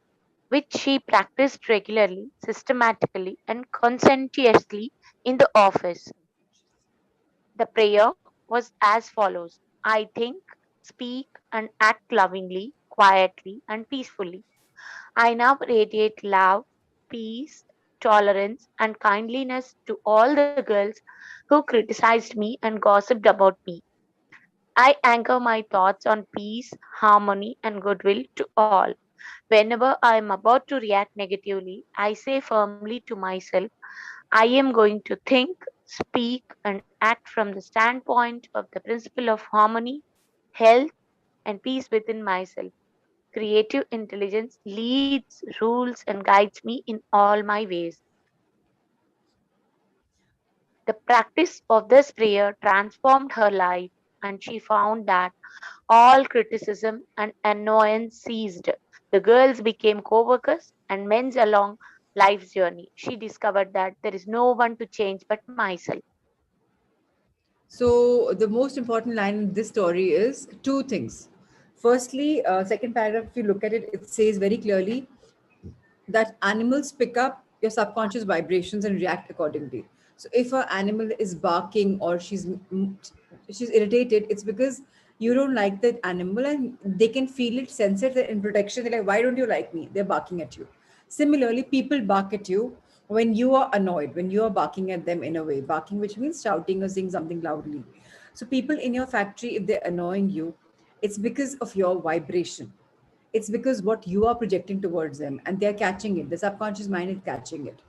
which she practiced regularly, systematically, and conscientiously in the office. The prayer was as follows: I think, speak, and act lovingly, quietly, and peacefully. I now radiate love, peace, tolerance, and kindliness to all the girls who criticized me and gossiped about me. I anchor my thoughts on peace, harmony, and goodwill to all. Whenever I am about to react negatively, I say firmly to myself, I am going to think, speak, and act from the standpoint of the principle of harmony, health, and peace within myself. Creative intelligence leads, rules, and guides me in all my ways. The practice of this prayer transformed her life. and she found that all criticism and annoyance ceased. The girls became co workers and men along life's journey. She discovered that there is no one to change but myself. So the most important line in this story is two things. Firstly, second paragraph, if you look at it, it says very clearly that animals pick up your subconscious vibrations and react accordingly. So if an animal is barking or she's irritated, it's because you don't like that animal and they can feel it, sense it in protection. They're like, why don't you like me? They're barking at you. Similarly, people bark at you when you are annoyed, when you are barking at them in a way, barking, which means shouting or saying something loudly. So people in your factory, if they're annoying you, it's because of your vibration. It's because what you are projecting towards them and they're catching it. The subconscious mind is catching it.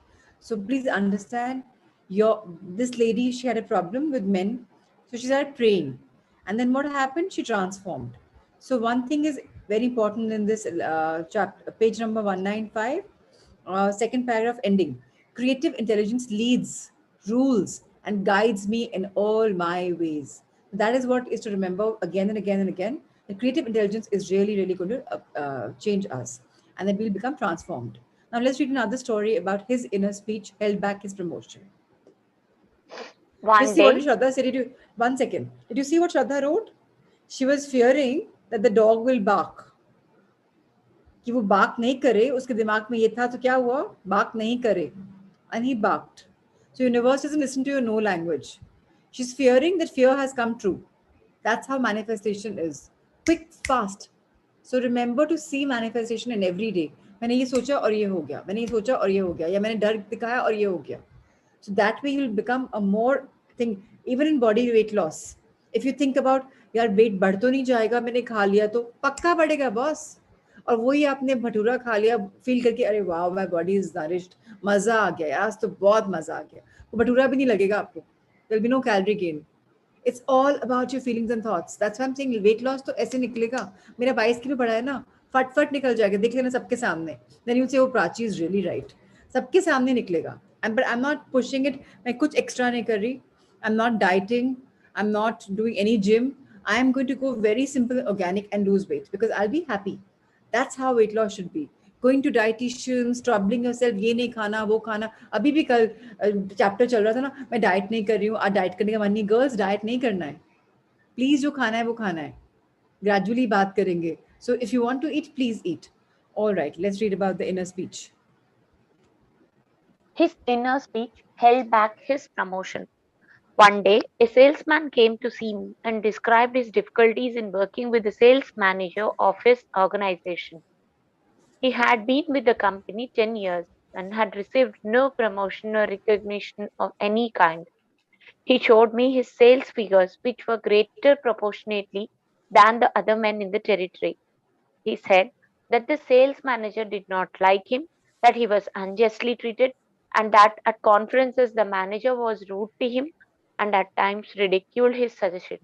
So please understand, your this lady, she had a problem with men, so she started praying, and then what happened, she transformed. So one thing is very important in this chapter, page number 195, second paragraph ending. Creative intelligence leads, rules, and guides me in all my ways. That is what is to remember again and again and again. The creative intelligence is really, really going to change us, and then we'll become transformed. Now, let's read another story about his inner speech held back his promotion. Just One see what day, Shraddha said. Did you, one second. Did you see what Shraddha wrote? She was fearing that the dog will bark. कि वो बाक नहीं करे, उसके दिमाग में ये था, तो क्या हुआ, बाक नहीं करे, and he barked. So universe doesn't listen to your no language. She's fearing that fear has come true. That's how manifestation is, quick, fast. So remember to see manifestation in every day. मैंने ये सोचा और ये हो गया, मैंने ये सोचा और ये हो गया, या मैंने डर दिखाया और ये हो गया. So that way you'll become a more thing. Even in body weight loss, if you think about, यार वेट बढ़ तो नहीं जाएगा, मैंने खा लिया तो पक्का बढ़ेगा बॉस. और वही आपने भटूरा खा लिया, फील करके अरे वाह माय बॉडी इज नरिश्ड, मजा आ गया आज तो, बहुत मजा आ गया, वो भटूरा भी नहीं लगेगा आपको, there will be no calorie gain. It's all about your feelings and thoughts. That's why I am saying weight loss तो ऐसे निकलेगा. मेरा 22 किलो बढ़ा है ना, फट फट निकल जाएगा, देख लेना सबके सामने. देन यू से वो प्राची इज रियली राइट, सबके सामने निकलेगा. And but I am not pushing it, मैं कुछ एक्स्ट्रा नहीं कर रही, आई am not dieting, I am not doing any gym. I am going to go very simple organic and lose weight because I'll be happy. That's how weight loss should be. Going to dietitians, troubling yourself, ये नहीं खाना वो खाना. अभी भी कल chapter चल रहा था ना, मैं डाइट नहीं कर रही हूँ, आज डाइट करने का मन नहीं. गर्ल्स डाइट नहीं करना है, प्लीज जो खाना है वो खाना है. ग्रेजुअली बात करेंगे. So if you want to eat, please eat. All right, let's read about the inner speech. his inner speech held back his promotion. One day, a salesman came to see me and described his difficulties in working with the sales manager of his organization. He had been with the company 10 years and had received no promotion or recognition of any kind. He showed me his sales figures, which were greater proportionately than the other men in the territory. He said that the sales manager did not like him, that he was unjustly treated, and that at conferences the manager was rude to him and at times ridiculed his suggestions.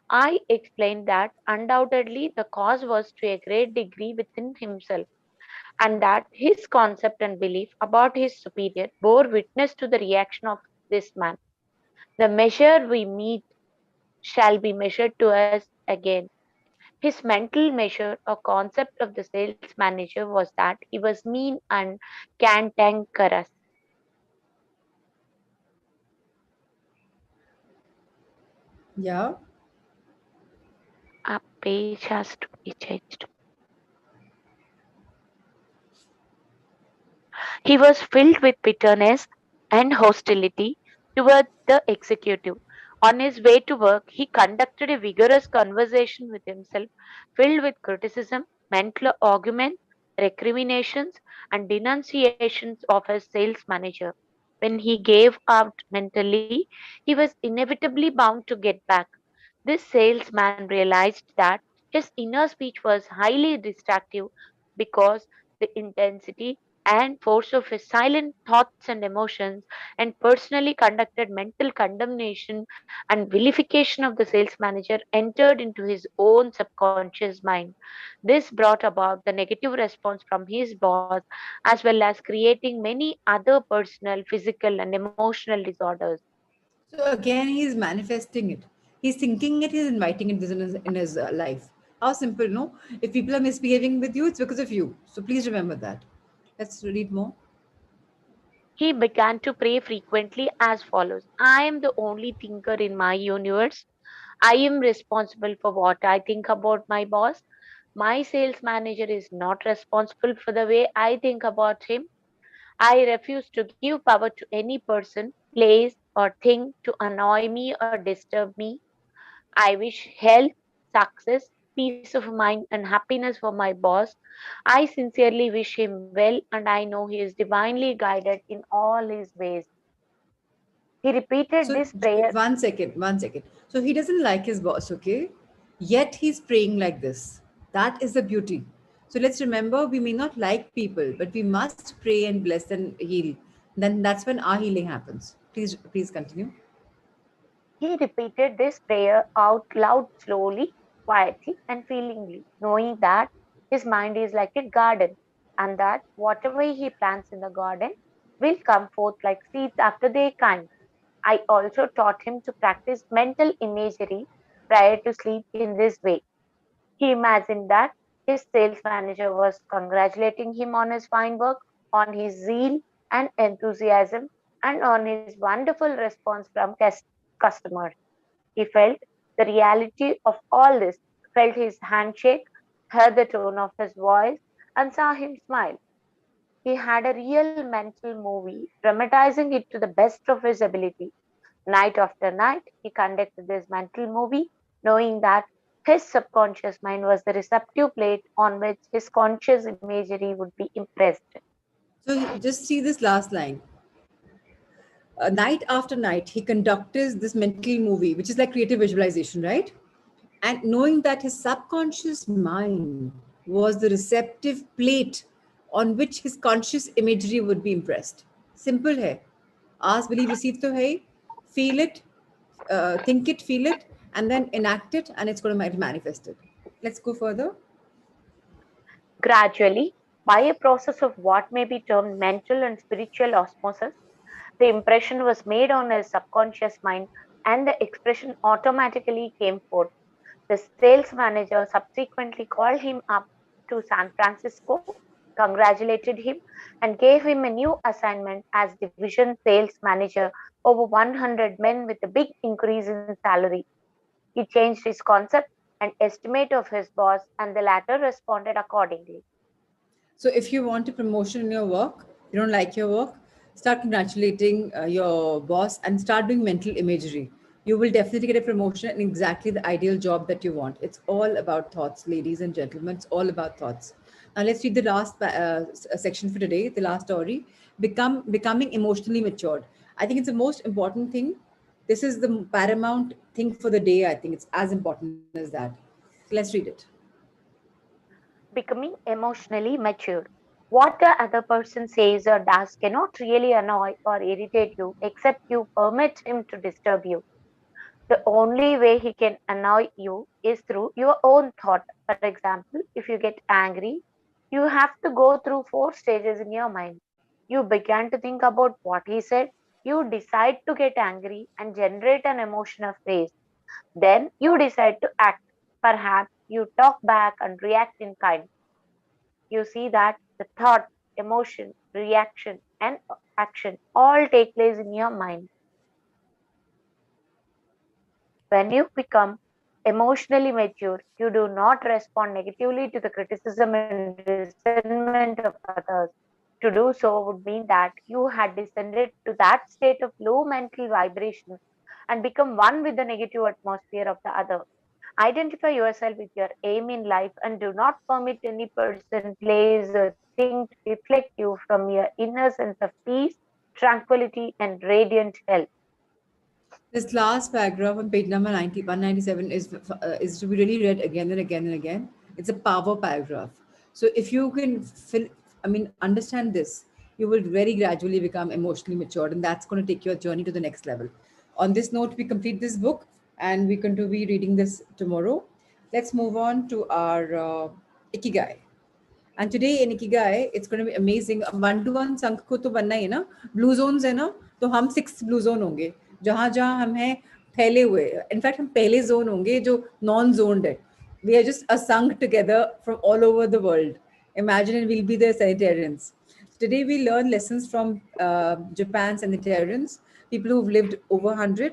I explained that undoubtedly the cause was to a great degree within himself, and that his concept and belief about his superior bore witness to the reaction of this man. The measure we meet shall be measured to us again. His mental measure or concept of the sales manager was that he was mean and cantankerous. Yeah. A page has to be changed. He was filled with bitterness and hostility toward the executive. On his way to work, he conducted a vigorous conversation with himself, filled with criticism, mental arguments, recriminations, and denunciations of his sales manager. When he gave out mentally, he was inevitably bound to get back. This salesman realized that his inner speech was highly distractive because the intensity and force of his silent thoughts and emotions and personally conducted mental condemnation and vilification of the sales manager entered into his own subconscious mind. This brought about the negative response from his boss as well as creating many other personal, physical, and emotional disorders. So again, he's manifesting it. He's thinking it, he's inviting it in his life. How simple, no? If people are misbehaving with you, it's because of you. So please remember that. Let's read more. He began to pray frequently as follows: I am the only thinker in my universe. I am responsible for what I think about my boss. My sales manager is not responsible for the way I think about him. I refuse to give power to any person, place, or thing to annoy me or disturb me. I wish health, success, peace of mind, and happiness for my boss. I sincerely wish him well, and I know he is divinely guided in all his ways. He repeated So this prayer. one second, one second. So he doesn't like his boss, okay? Yet he's praying like this. That is the beauty. So let's remember, we may not like people, but we must pray and bless and heal. Then that's when our healing happens. Please continue. He repeated this prayer out loud, slowly, quietly, and feelingly, knowing that his mind is like a garden and that whatever he plants in the garden will come forth like seeds after their kind. I also taught him to practice mental imagery prior to sleep in this way. He imagined that his sales manager was congratulating him on his fine work, on his zeal and enthusiasm, and on his wonderful response from customers. He felt the reality of all this, felt his handshake, heard the tone of his voice, and saw him smile. He had a real mental movie, dramatizing it to the best of his ability. Night after night, he conducted this mental movie, knowing that his subconscious mind was the receptive plate on which his conscious imagery would be impressed. So just see this last line. Night after night, he conducted this mental movie, which is like creative visualization, right? And knowing that his subconscious mind was the receptive plate on which his conscious imagery would be impressed. Simple hai. Ask, believe, receive to hai. Feel it, think it, feel it, and then enact it, and it's going to manifest it. Let's go further. Gradually, by a process of what may be termed mental and spiritual osmosis, the impression was made on his subconscious mind and the expression automatically came forth. The sales manager subsequently called him up to San Francisco, congratulated him, and gave him a new assignment as division sales manager over 100 men with a big increase in salary. He changed his concept and estimate of his boss, and the latter responded accordingly. So if you want a promotion in your work, you don't like your work, start congratulating your boss and start doing mental imagery. You will definitely get a promotion in exactly the ideal job that you want. It's all about thoughts, ladies and gentlemen. It's all about thoughts. Now let's read the last section for today, the last story. Becoming emotionally matured. I think it's the most important thing. This is the paramount thing for the day. I think it's as important as that. So let's read it. Becoming emotionally mature. What the other person says or does cannot really annoy or irritate you except you permit him to disturb you. The only way he can annoy you is through your own thought. For example, if you get angry, you have to go through four stages in your mind. You begin to think about what he said, you decide to get angry and generate an emotion of rage. Then you decide to act. Perhaps you talk back and react in kind. You see that the thought, emotion, reaction, and action all take place in your mind. When you become emotionally mature, you do not respond negatively to the criticism and resentment of others. To do so would mean that you had descended to that state of low mental vibration and become one with the negative atmosphere of the other. Identify yourself with your aim in life and do not permit any person, place, or thing to deflect you from your inner sense of peace, tranquility, and radiant health. This last paragraph on page number 197 is to be really read again and again and again. It's a power paragraph. So if you can understand this, you will very gradually become emotionally matured, and that's going to take your journey to the next level. On this note, we complete this book, and we're going to be reading this tomorrow. Let's move on to our ikigai. And today in Ikigai, it's going to be amazing. अब 1-to-1 संघ को तो बनना ही है ना, blue zones है ना, तो हम 6 ब्लू जोन होंगे, जहाँ जहाँ हम हैं फैले हुए, इनफैक्ट हम पहले जोन होंगे जो नॉन जोन्ड है. We are just a sung together from all over the world. Imagine, and we'll be the sanitarians. Today we learn lessons from Japan's sanitarians, people who've lived over 100.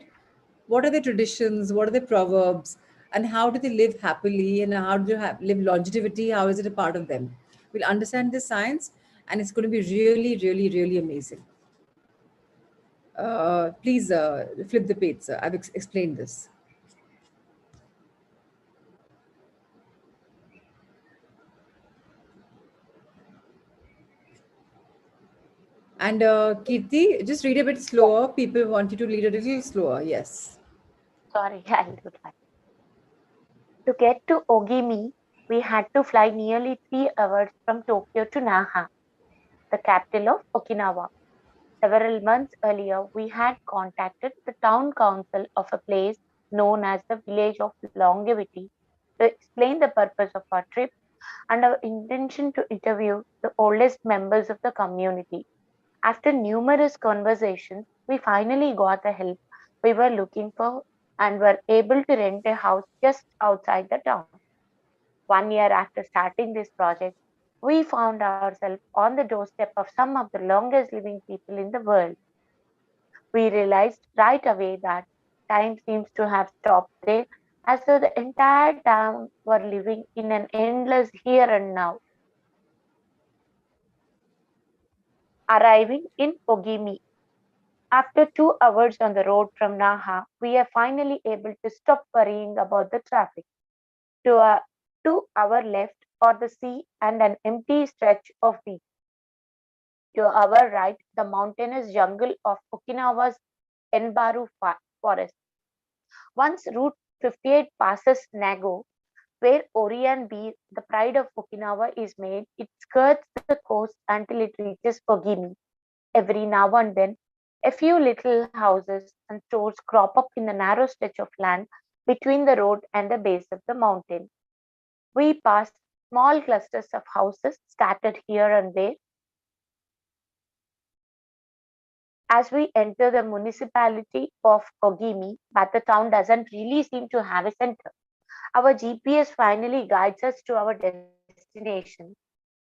What are their traditions? What are their proverbs? And how do they live happily? And how do they live longevity? How is it a part of them? We'll understand this science, and it's going to be really, really, really amazing. Please flip the page, sir. I've explained this. And Kirti, just read a bit slower. People want you to read a little slower. Yes. Sorry, I'll do that. To get to Ogimi, we had to fly nearly 3 hours from Tokyo to Naha, the capital of Okinawa. Several months earlier, we had contacted the town council of a place known as the Village of Longevity to explain the purpose of our trip and our intention to interview the oldest members of the community. After numerous conversations, we finally got the help we were looking for and were able to rent a house just outside the town. 1 year after starting this project, we found ourselves on the doorstep of some of the longest living people in the world. We realized right away that time seems to have stopped there, as though the entire town were living in an endless here and now. Arriving in Ogimi, after 2 hours on the road from Naha, we are finally able to stop worrying about the traffic. To our left are the sea and an empty stretch of beach. To our right, the mountainous jungle of Okinawa's Yanbaru forest. Once Route 58 passes Nago, where Orion Beer, the pride of Okinawa, is made, it skirts the coast until it reaches Ogimi. Every now and then, a few little houses and stores crop up in the narrow stretch of land between the road and the base of the mountain. We pass small clusters of houses scattered here and there as we enter the municipality of Ogimi, but the town doesn't really seem to have a center. Our GPS finally guides us to our destination,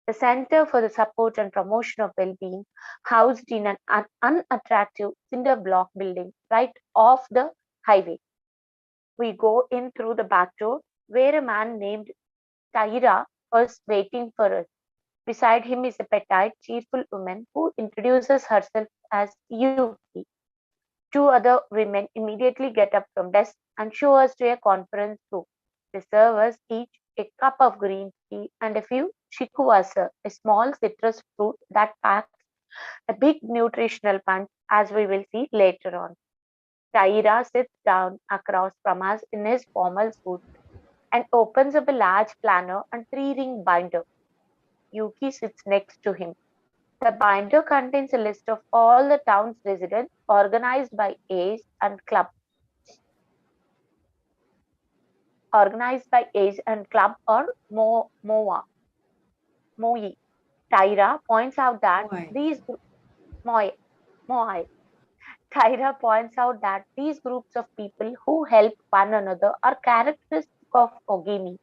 the Center for the Support and Promotion of Well-being, housed in an unattractive cinder block building right off the highway. We go in through the back door, where a man named Taira was waiting for us. Beside him is a petite, cheerful woman who introduces herself as Yuki. Two other women immediately get up from desks and show us to a conference room. They serve us each a cup of green tea and a few shikuwasa, a small citrus fruit that packs a big nutritional punch, as we will see later on. Taira sits down across from us in his formal suit and opens up a large planner and three-ring binder. Yuki sits next to him. The binder contains a list of all the town's residents organized by age and club. Organized by age and club or MOI. Tyra points out that Why? these MOI, MOI. Tyra points out that these groups of people who help one another are characteristic of Ogimi.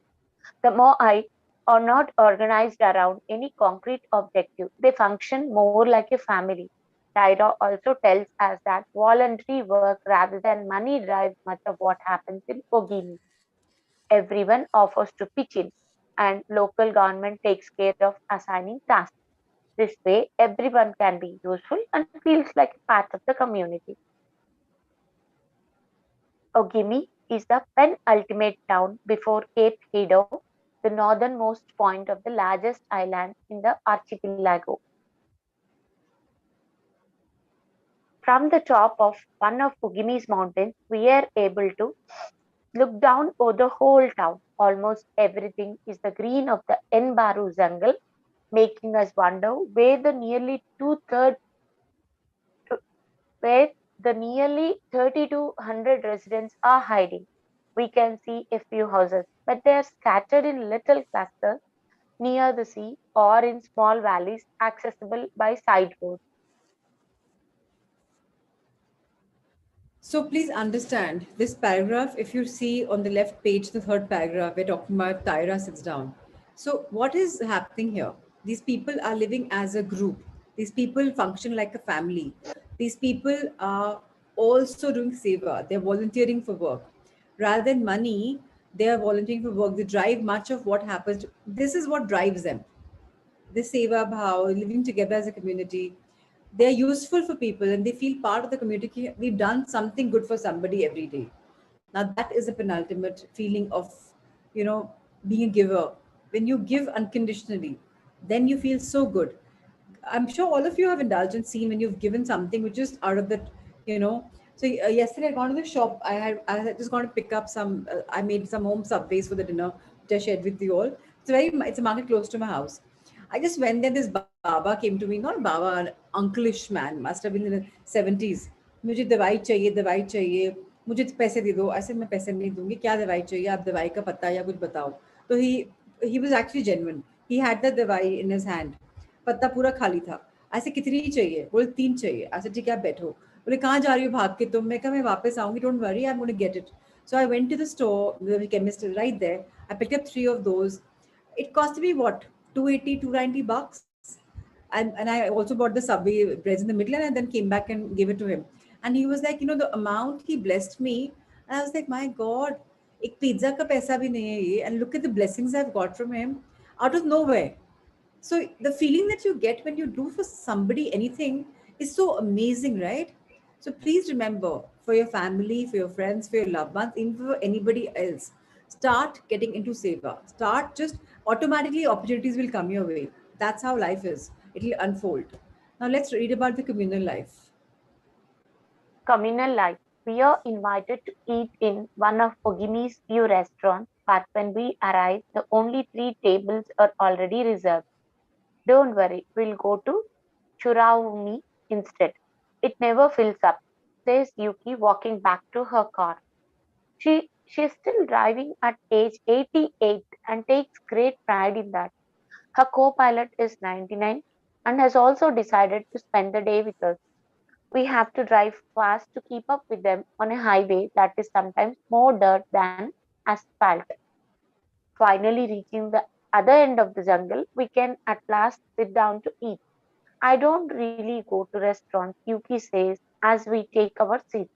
The Moai are not organized around any concrete objective. They function more like a family. Tyra also tells us that voluntary work rather than money drives much of what happens in Ogimi. Everyone offers to pitch in, and local government takes care of assigning tasks. This way, everyone can be useful and feels like a part of the community. Ogimi is the penultimate town before Cape Hedo, the northernmost point of the largest island in the archipelago. From the top of one of Ogimi's mountains, we are able to look down over the whole town. Almost everything is the green of the Enbaru jungle, making us wonder where the nearly 3,200 residents are hiding. We can see a few houses, but they are scattered in little clusters near the sea or in small valleys accessible by side roads. So please understand this paragraph. If you see on the left page, the third paragraph, we're talking about Tyra sits down. So what is happening here? These people are living as a group. These people function like a family. These people are also doing seva. They're volunteering for work. Rather than money, they are volunteering for work. They drive much of what happens. This is what drives them, the seva bhav, living together as a community. They're useful for people and they feel part of the community. We've done something good for somebody every day. Now that is a penultimate feeling of, you know, being a giver. When you give unconditionally, then you feel so good. I'm sure all of you have indulged in scene when you've given something which is out of that, you know. So yesterday I gone to the shop. I had just gone to pick up some. I made some home subways for the dinner, which I shared with you all. It's a market close to my house. I just went there. This Baba came to me, not Baba, an uncleish man, must have been in the 70s. मुझे दवाई चाहिए, मुझे पैसे दे दो. ऐसे मैं पैसे नहीं दूंगी, क्या दवाई चाहिए, आप दवाई का पता या कुछ बताओ. तो he was actually genuine. He had the दवाई in his hand. पत्ता पूरा खाली था. ऐसे कितनी ही चाहिए, बोले 3 चाहिए. ऐसे ठीक है, आप बैठो. बोले कहाँ जा रही हो भाग के तुम. मैं कहा मैं वापस आऊंगी, don't worry, I am going to get it. So I went to the store, the chemist is right there. I picked up 3 of those. It cost me what, 280, 290 bucks. And I also bought the subway breads in the middle, and I then came back and gave it to him. And he was like, the amount he blessed me. And I was like, my God, एक pizza का पैसा भी नहीं है ये. And look at the blessings I've got from him out of nowhere. So the feeling that you get when you do for somebody anything is so amazing, right? So please remember, for your family, for your friends, for your loved ones, even for anybody else, start getting into seva. Start just automatically opportunities will come your way. That's how life is. It'll unfold. Now let's read about the communal life. Communal life. We are invited to eat in one of Ogimi's few restaurants, but when we arrive, the only 3 tables are already reserved. Don't worry, we'll go to Churaumi instead. It never fills up, says Yuki, walking back to her car. She's still driving at age 88 and takes great pride in that. Her co-pilot is 99 and has also decided to spend the day with us. We have to drive fast to keep up with them on a highway that is sometimes more dirt than asphalt. Finally reaching the other end of the jungle, we can at last sit down to eat. I don't really go to restaurants, Yuki says as we take our seats.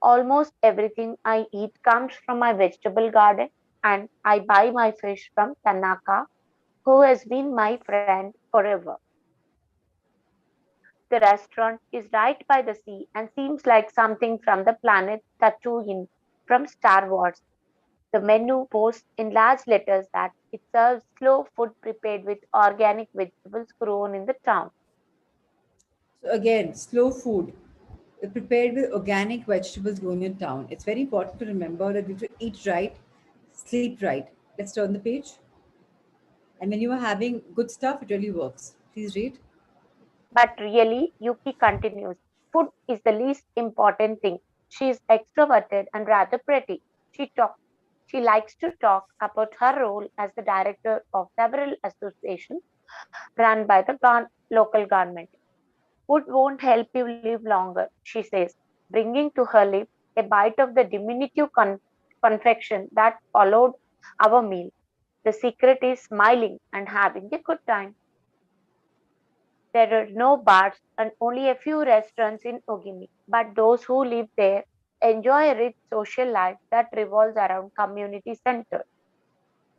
Almost everything I eat comes from my vegetable garden, and I buy my fish from Tanaka, who has been my friend forever. The restaurant is right by the sea and seems like something from the planet Tatooine from Star Wars. The menu boasts in large letters that it serves slow food prepared with organic vegetables grown in the town. So again, slow food prepared with organic vegetables grown in town. It's very important to remember that we have to eat right, sleep right. Let's turn the page. And when you are having good stuff, it really works. Please read. But really, Yuki continues, food is the least important thing. She is extroverted and rather pretty. She likes to talk about her role as the director of several associations run by the local government. Food won't help you live longer, she says, bringing to her lips a bite of the diminutive confection that followed our meal. The secret is smiling and having a good time. There are no bars and only a few restaurants in Ogimi, but those who live there enjoy a rich social life that revolves around community centers.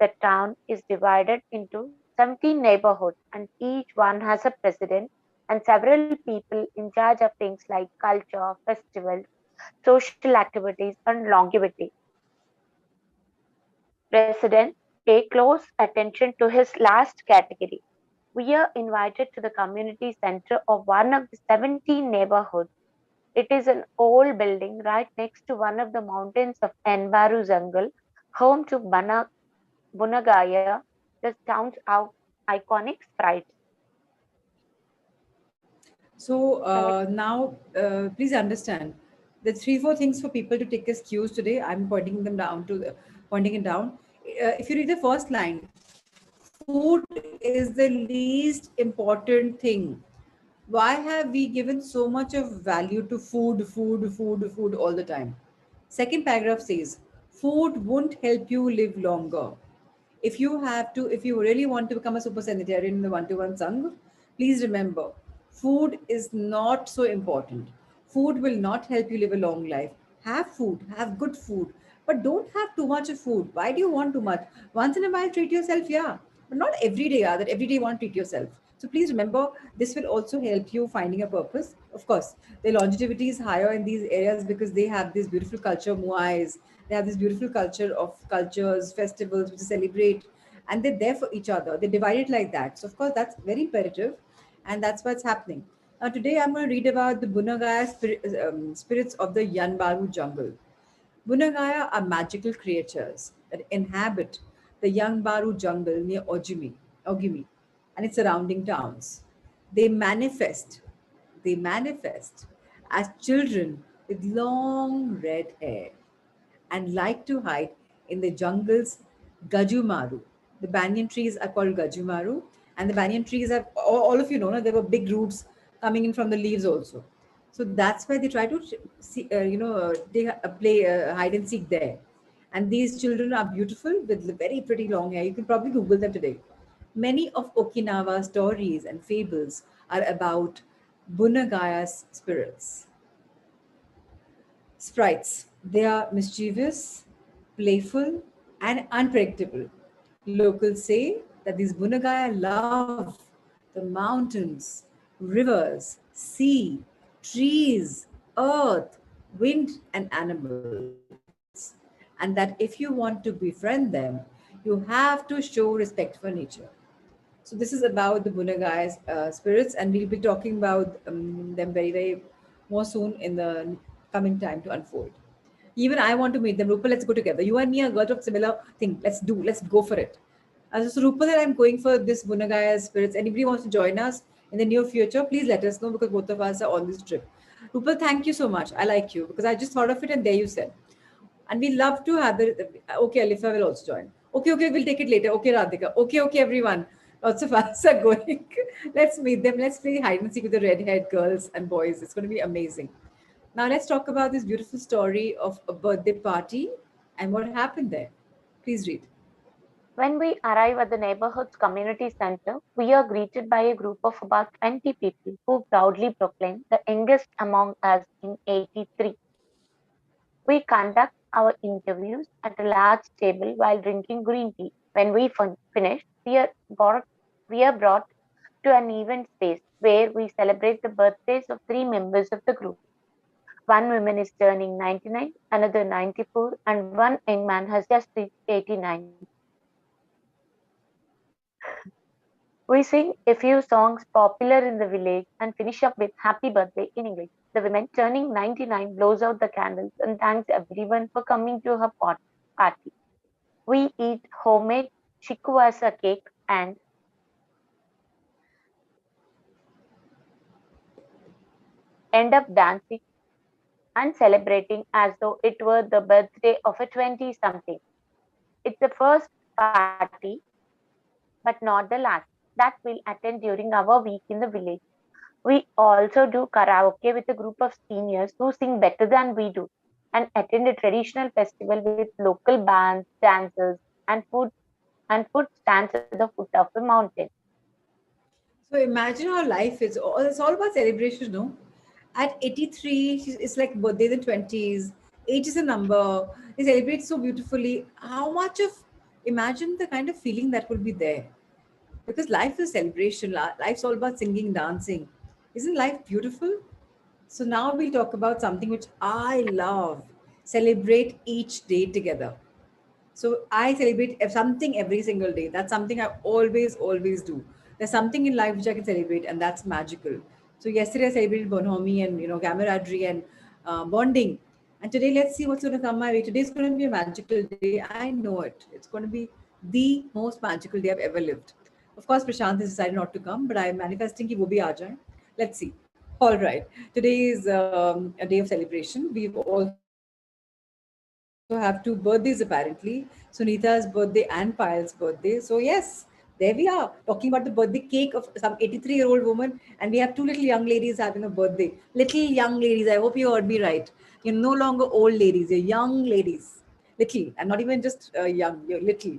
The town is divided into 17 neighborhoods, and each one has a president and several people in charge of things like culture, festivals, social activities, and longevity. Residents pay close attention to his last category. We are invited to the community center of one of the 17 neighborhoods. It is an old building right next to one of the mountains of Yanbaru jungle, home to Bunagaya, the town's iconic sprite. So Correct. now, please understand the 3, 4 things for people to take as cues today. I'm pointing it down. If you read the first line, food is the least important thing. Why have we given so much of value to food, food, food, food all the time? Second paragraph says, food won't help you live longer. If you really want to become a super sanitarian in the one-to-one Sangh, please remember, food is not so important. Food will not help you live a long life. Have food, have good food, but don't have too much of food. Why do you want too much? Once in a while, treat yourself, yeah, but not every day. Yeah, that every day you want to treat yourself. So please remember, this will also help you finding a purpose. Of course, the longevity is higher in these areas because they have this beautiful culture, muais. They have this beautiful culture of cultures, festivals, which celebrate, and they're there for each other. They divide it like that. So of course, that's very imperative, and that's what's happening. Now today, I'm going to read about the Bunagaya spirits of the Yanbaru jungle. Bunagaya are magical creatures that inhabit the Yanbaru jungle near Ogimi, and its surrounding towns. They manifest, they manifest as children with long red hair and like to hide in the jungle's Gajumaru. The banyan trees are called Gajumaru, and the banyan trees have all of you know, no, there were big roots coming in from the leaves also. So that's why they try to see, they play hide and seek there. And these children are beautiful with very pretty long hair. You can probably Google them today. Many of Okinawa's stories and fables are about Bunagaya's spirits. Sprites. They are mischievous, playful, and unpredictable. Locals say that these Bunagaya love the mountains, rivers, sea, trees, earth, wind, and animals. And that if you want to befriend them, you have to show respect for nature. So this is about the Bunagais spirits, and we'll be talking about them very, very more soon in the coming time to unfold. Even I want to meet them. Rupal, let's go together. You and me are girls of similar thing. Let's go for it. So Rupal and I'm going for this Bunagaya spirits. Anybody wants to join us in the near future, please let us know because both of us are on this trip. Rupal, thank you so much. I like you because I just thought of it and there you said. And we love to have the. Okay, Alifa will also join. Okay, we'll take it later. Okay, Radhika. Okay, everyone. Lots of us are going. Let's meet them. Let's play hide and seek with the red-haired girls and boys. It's going to be amazing. Now let's talk about this beautiful story of a birthday party and what happened there. Please read. When we arrive at the neighborhood's community center, we are greeted by a group of about 20 people who proudly proclaim the youngest among us in 83. We conduct our interviews at a large table while drinking green tea. When we finish, we are brought to an event space where we celebrate the birthdays of three members of the group. One woman is turning 99, another 94, and one young man has just reached 89. We sing a few songs popular in the village and finish up with Happy Birthday in English. The woman turning 99 blows out the candles and thanks everyone for coming to her party. We eat homemade chikuasa cake and end up dancing and celebrating as though it were the birthday of a 20 something. It's the first party, but not the last, that we'll attend during our week in the village. We also do karaoke with a group of seniors who sing better than we do and attend a traditional festival with local bands, dancers, and food stands at the foot of a mountain. So imagine how life is. It's all about celebration, no? At 83, it's like birthdays in 20s. Age is a number. They celebrate so beautifully. How much of, imagine the kind of feeling that will be there. Because life is celebration. Life's all about singing, dancing. Isn't life beautiful? So now we'll talk about something which I love. Celebrate each day together. So I celebrate something every single day. That's something I always do. There's something in life which I can celebrate, and that's magical. So yesterday I celebrated bonhomie and camaraderie and bonding. And today let's see what's going to come my way. Today's going to be a magical day. I know it. It's going to be the most magical day I've ever lived. Of course, Prashant has decided not to come, but I'm manifesting कि वो भी आ जाए. Let's see. All right. Today is a day of celebration. We've also have two birthdays apparently. Sunita's birthday and Payal's birthday. So yes, we are celebrating. There we are talking about the birthday cake of some 83-year-old woman, and we have two little young ladies having a birthday. Little young ladies. I hope you heard me right. You're no longer old ladies. You're young ladies. Little, and not even just young. You're little.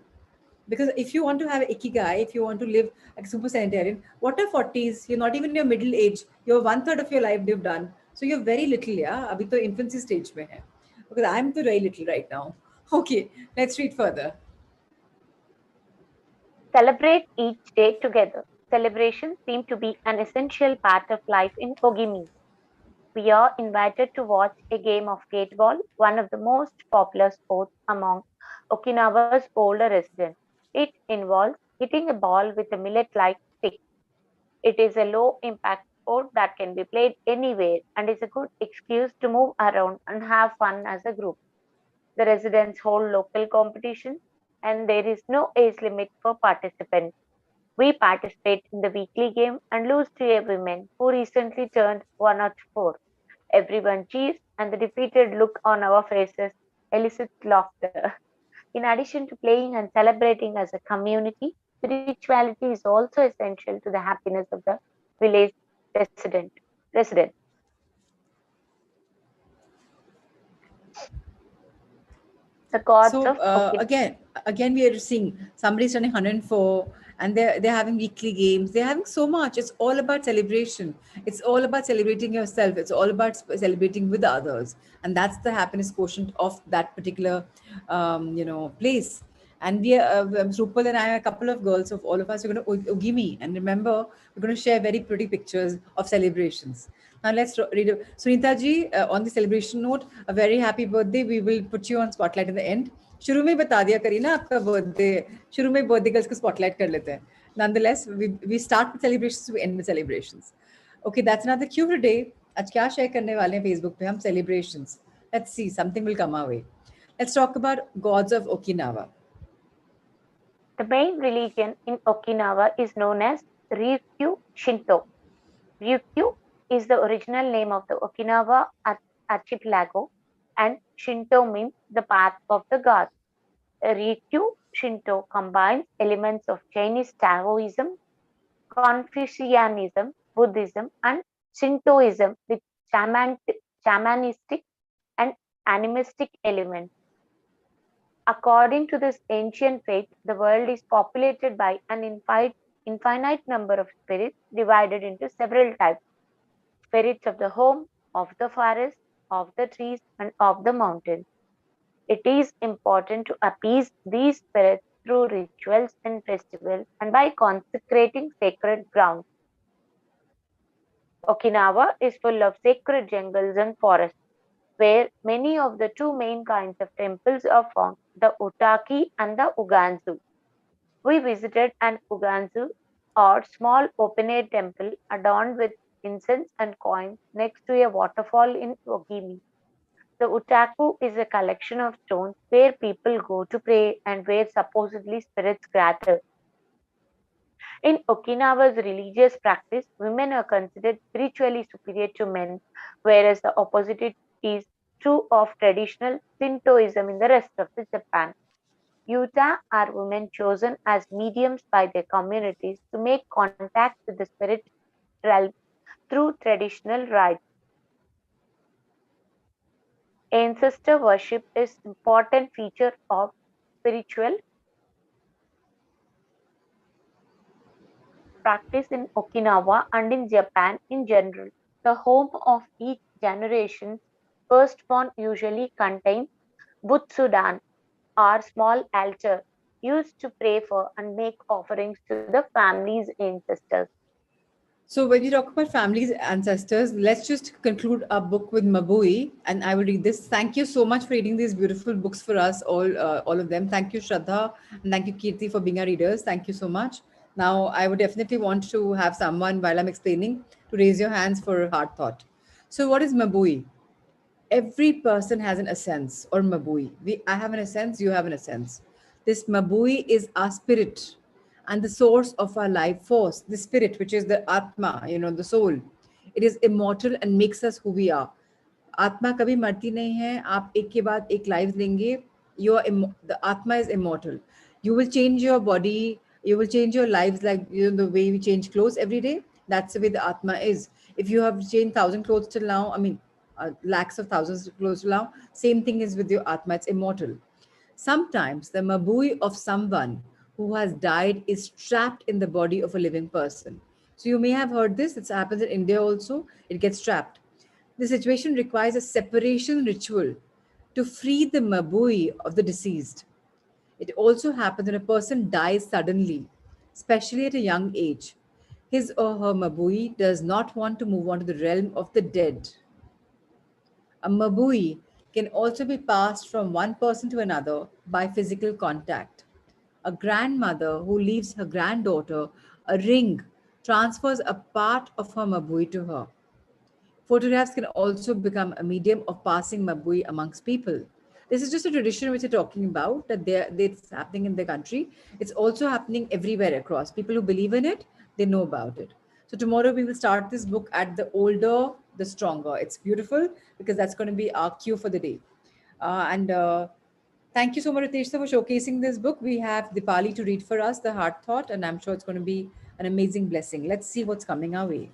Because if you want to have ikigai, if you want to live like a super centenarian, what are 40s? You're not even in your middle age. You're one third of your life you've done. So you're very little, yeah. Abhi to infancy stage mein hai. Because I'm to very little right now. Okay, let's read further. Celebrate each day together. Celebrations seem to be an essential part of life in Ogimi. We are invited to watch a game of skateball, one of the most popular sports among Okinawa's older residents. It involves hitting a ball with a millet like stick. It is a low impact sport that can be played anywhere and is a good excuse to move around and have fun as a group. The residents hold local competitions and there is no age limit for participants. We participate in the weekly game and lose to a woman who recently turned 104. Everyone cheers, and the defeated look on our faces elicits laughter. In addition to playing and celebrating as a community, spirituality is also essential to the happiness of the village resident. resident. The gods So of Okinawa. again, we are seeing somebody's turning 104, and they're having weekly games. They're having so much. It's all about celebration. It's all about celebrating yourself. It's all about celebrating with others, and that's the happiness quotient of that particular, place. And Rupal and I, a couple of girls of all of us, are going to Ogimi. And remember, we're going to share very pretty pictures of celebrations. Now let's read it. Sunita ji, on the celebration note, a very happy birthday. We will put you on spotlight in the end. शुरू में ही बता दिया करिए ना आपका birthday शुरू में birthday girls को स्पॉटलाइट कर लेते हैं nonetheless we start with celebrations we end with celebrations. Okay, that's another cue today. आज क्या शेयर करने वाले हैं फेसबुक पे हम celebrations. Let's see, something will come our way. Let's talk about gods of Okinawa. The main religion in Okinawa is known as Ryukyu Shinto. Ryukyu is the original name of the Okinawa archipelago, and Shinto means the path of the gods. Ryukyu Shinto combines elements of Chinese Taoism, Confucianism, Buddhism, and Shintoism with shamanistic and animistic elements. According to this ancient faith, the world is populated by an infinite number of spirits divided into several types: spirits of the home, of the forest, of the trees, and of the mountains. It is important to appease these spirits through rituals and festivals and by consecrating sacred grounds. Okinawa is full of sacred jungles and forests, where many of the two main kinds of temples are found, the Utaki and the Uganzu. We visited an Uganzu, or small open-air temple adorned with incense and coins next to a waterfall in Ogimi. The Utaku is a collection of stones where people go to pray and where supposedly spirits gather. In Okinawa's religious practice, women are considered spiritually superior to men, whereas the opposite is true of traditional Shintoism in the rest of the Japan. Yuta are women chosen as mediums by their communities to make contact with the spirit realm through traditional rites. Ancestor worship is important feature of spiritual practice in Okinawa and in Japan in general. The home of each generation's firstborn usually contains butsudan, or small altar used to pray for and make offerings to the family's ancestors. So when you talk about families, ancestors, let's just conclude our book with Mabui, and I will read this. Thank you so much for reading these beautiful books for us, all of them. Thank you, Shraddha, and thank you, Kirti, for being our readers. Thank you so much. Now, I would definitely want to have someone while I'm explaining to raise your hands for a hard thought. So, what is Mabui? Every person has an essence or mabui. I have an essence, you have an essence. This mabui is our spirit and the source of our life force, the spirit, which is the atma, the soul. It is immortal and makes us who we are. आत्मा कभी मरती नहीं है आप एक के बाद एक लाइफ लेंगे the atma is immortal. You will change your body You will change your lives like the way we change clothes every day. That's the way the Atma is. If you have changed thousand clothes till now, I mean, lakhs of thousands of clothes till now, same thing is with your Atma. It's immortal. Sometimes the mabui of someone who has died is trapped in the body of a living person. So you may have heard this. It happens in India also. It gets trapped. The situation requires a separation ritual to free the mabui of the deceased. It also happens when a person dies suddenly, especially at a young age. His or her mabui does not want to move on to the realm of the dead. A mabui can also be passed from one person to another by physical contact. A grandmother who leaves her granddaughter a ring transfers a part of her mabui to her. Photographs can also become a medium of passing mabui amongst people. This is just a tradition which we're talking about that it's happening in the country. It's also happening everywhere across. People who believe in it, they know about it. So tomorrow we will start this book at the older, the stronger. It's beautiful because that's going to be our cue for the day. And Thank you so much, Ritesh, for showcasing this book. We have Dipali to read for us, The Heart Thought, and I'm sure it's going to be an amazing blessing. Let's see what's coming our way.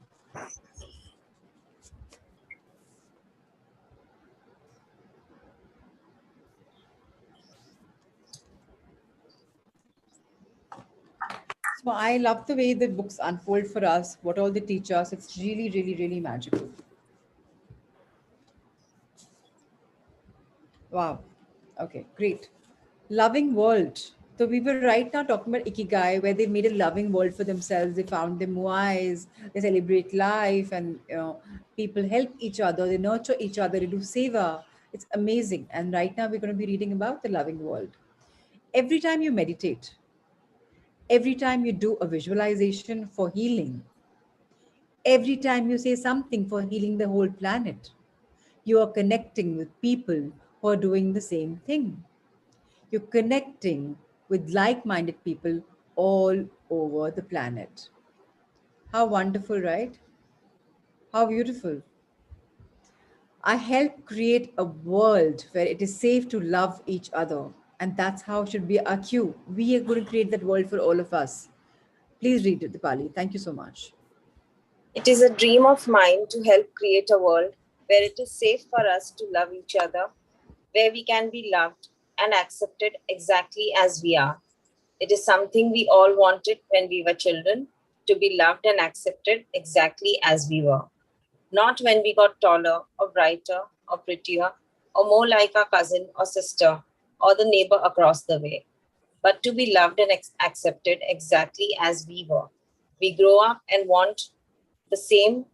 So I love the way the books unfold for us, what all they teach us. It's really, really, really magical. Wow. Okay, great. Loving world. So we were right now talking about Ikigai, where they made a loving world for themselves. They found their muais, they celebrate life, and people help each other, they nurture each other, they do seva. It's amazing. And right now we're going to be reading about the loving world. Every time you meditate, every time you do a visualization for healing, every time you say something for healing the whole planet, you are connecting with people who are doing the same thing. You're connecting with like minded people all over the planet. How wonderful, right? How beautiful. I help create a world where it is safe to love each other. And that's how should be our cue. We are going to create that world for all of us. Please read it, Dipali. Thank you so much. It is a dream of mine to help create a world where it is safe for us to love each other, where we can be loved and accepted exactly as we are. It is something we all wanted when we were children, to be loved and accepted exactly as we were. Not when we got taller or brighter or prettier or more like our cousin or sister or the neighbor across the way, but to be loved and accepted exactly as we were. We grow up and want the same.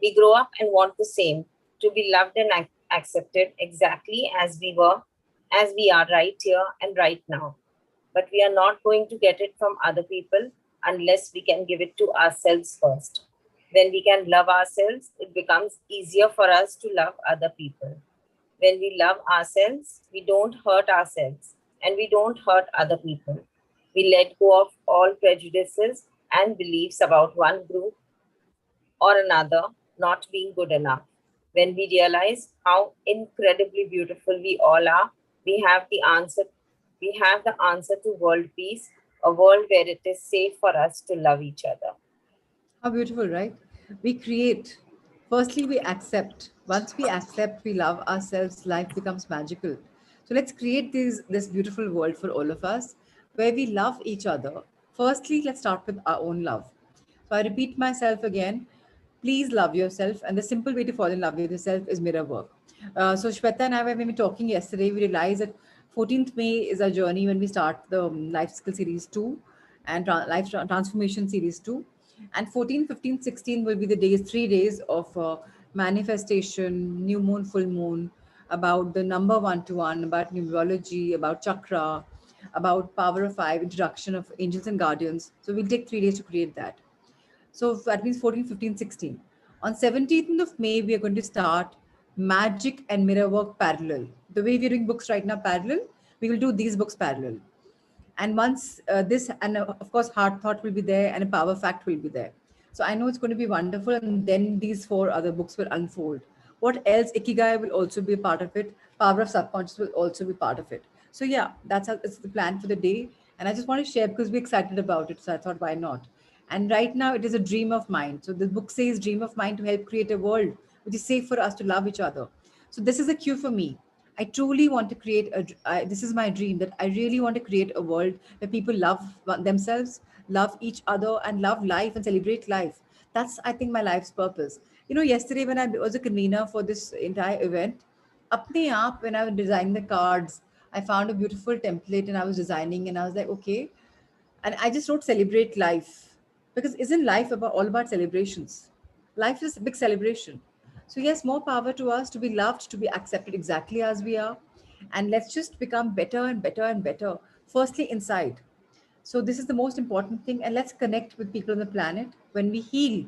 We grow up and want the same, to be loved and accepted exactly as we were, as we are right here and right now. But we are not going to get it from other people unless we can give it to ourselves first. When we can love ourselves, it becomes easier for us to love other people. When we love ourselves, we don't hurt ourselves and we don't hurt other people. We let go of all prejudices and beliefs about one group or another not being good enough. When we realize how incredibly beautiful we all are, we have the answer. We have the answer to world peace, a world where it is safe for us to love each other. How beautiful, right? We create. Firstly, we accept. Once we accept, we love ourselves, life becomes magical. So let's create this beautiful world for all of us where we love each other. Firstly, let's start with our own love. So I repeat myself again. Please love yourself. And the simple way to fall in love with yourself is mirror work. So Shweta and I, when we were talking yesterday, we realized that 14th May is our journey when we start the Life Skill Series 2 and Transformation Series 2. And 14, 15, 16 will be the days, 3 days of manifestation, new moon, full moon, about the number one to one, about numerology, about chakra, about power of five, introduction of angels and guardians. So we'll take 3 days to create that. So that means 14, 15, 16. On 17th of May, we are going to start Magic and Mirror Work parallel. The way we're doing books right now parallel, we will do these books parallel. And once this, and of course, Heart Thought will be there and a Power Fact will be there. So I know it's going to be wonderful. And then these four other books will unfold. What else? Ikigai will also be a part of it. Power of Subconscious will also be part of it. So yeah, it's the plan for the day. And I just want to share because we're excited about it. So I thought, why not? And right now, it is a dream of mine. So the book says, dream of mine to help create a world which is safe for us to love each other. So this is a cue for me. I truly want to create this is my dream that I really want to create a world where people love themselves, love each other, and love life and celebrate life. That's, I think, my life's purpose. Yesterday when I was a convener for this entire event, apne aap, when I was designing the cards, I found a beautiful template and I was designing and I was like, okay. And I just wrote celebrate life because isn't life about all about celebrations? Life is a big celebration. So yes, more power to us to be loved, to be accepted exactly as we are. And let's just become better and better and better. Firstly, inside. So this is the most important thing. And let's connect with people on the planet. When we heal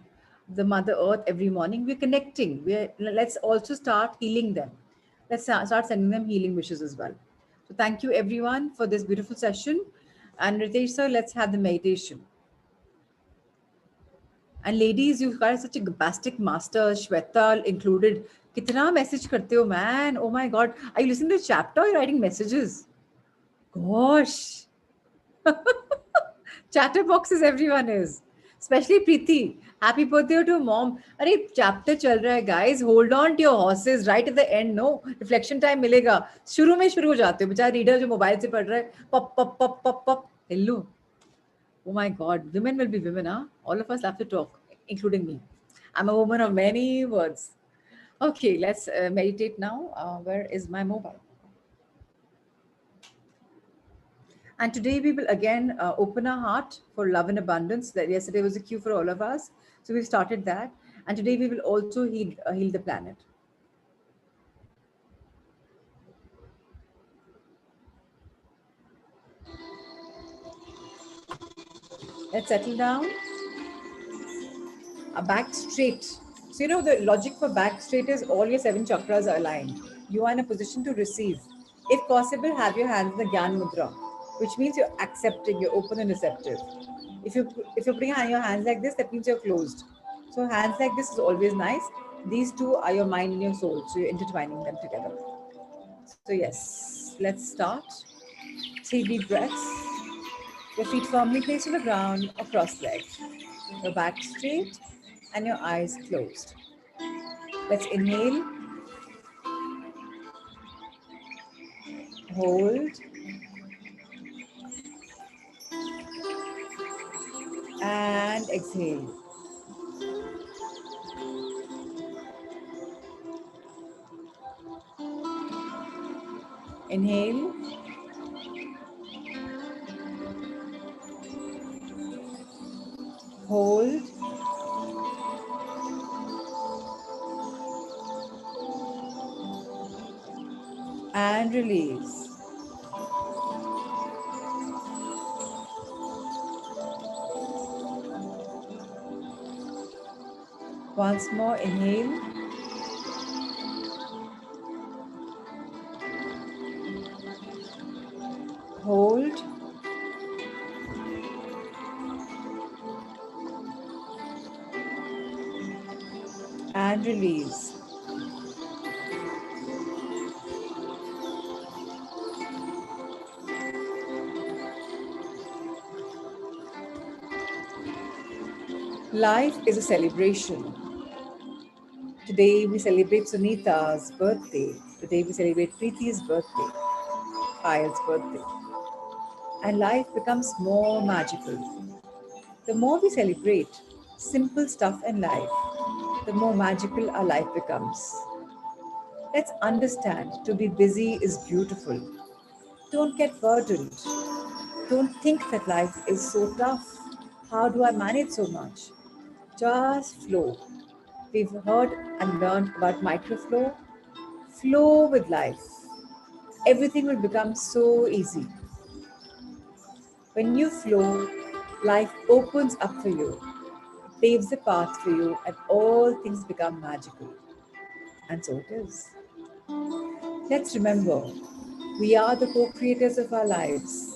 the Mother Earth every morning, we're connecting. Let's also start healing them. Let's start sending them healing wishes as well. So thank you everyone for this beautiful session. And Ritesh sir, let's have the meditation. And ladies, you guys are such a bombastic master, Shweta included. Kitna message karte ho, man? Oh my God. Are you listening to the chapter or are you writing messages? Gosh. Chatterboxes everyone is. Especially Preeti. Happy birthday to mom. अरे chapter चल रहा है guys. Hold on to your horses right at the end. No reflection time मिलेगा. शुरू में शुरू हो जाते हो. बेचारा रीडर जो मोबाइल से पढ़ रहा है. Pop pop pop pop pop. Hello. Oh my God. Women will be women, huh? All of us have to talk, including me. I'm a woman of many words. Okay, let's meditate now. Where is my mobile? And today we will again open our heart for love and abundance. That yesterday was a cue for all of us. So we've started that. And today we will also heal the planet. Let's settle down. A back straight. So the logic for back straight is all your 7 chakras are aligned. You are in a position to receive. If possible, have your hands in the Gyan Mudra, which means you're accepting, you're open and receptive. If you're putting your hands like this, that means you're closed. So hands like this is always nice. These two are your mind and your soul, so you're intertwining them together. So yes, let's start. 3 deep breaths. Your feet firmly placed on the ground or cross-legged. Your back straight and your eyes closed. Let's inhale, hold, and exhale. Inhale, hold, and release. Once more, inhale, hold, and release. Life is a celebration. Today we celebrate Sunita's birthday. Today we celebrate Preeti's birthday, Payal's birthday. And life becomes more magical. The more we celebrate simple stuff in life, the more magical our life becomes. Let's understand to be busy is beautiful. Don't get burdened. Don't think that life is so tough. How do I manage so much? Just flow. We've heard and learned about microflow. Flow with life. Everything will become so easy. When you flow, life opens up for you, paves the path for you, and all things become magical. And so it is. Let's remember, we are the co creators of our lives.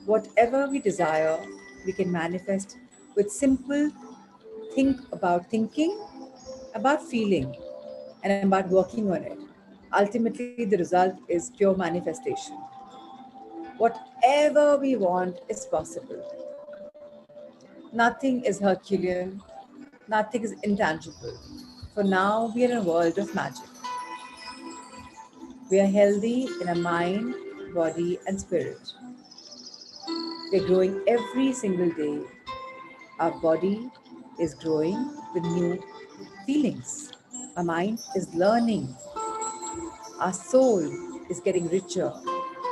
Whatever we desire, we can manifest with simple think about thinking, about feeling, and about working on it. Ultimately, the result is pure manifestation. Whatever we want is possible. Nothing is Herculean, nothing is intangible. For now, we are in a world of magic. We are healthy in our mind, body, and spirit. We are growing every single day. Our body is growing with new feelings. Our mind is learning. Our soul is getting richer.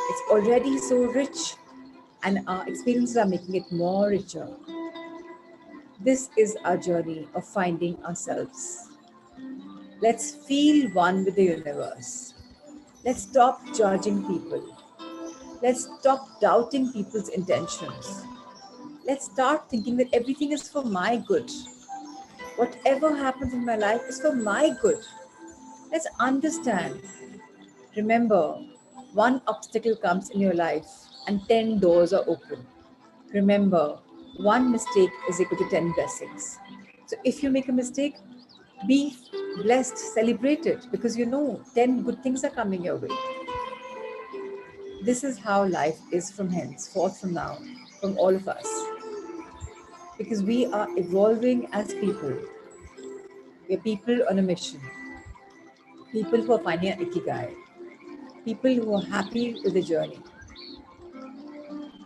It's already so rich, and our experiences are making it more richer. This is our journey of finding ourselves. Let's feel one with the universe. Let's stop judging people. Let's stop doubting people's intentions. Let's start thinking that everything is for my good. Whatever happens in my life is for my good. Let's understand. Remember, one obstacle comes in your life and 10 doors are open. Remember, one mistake is equal to 10 blessings. So if you make a mistake, be blessed, celebrate it, because you know 10 good things are coming your way. This is how life is from henceforth, from now, from all of us. Because we are evolving as people. We are people on a mission. People who are finding an ikigai. People who are happy with the journey.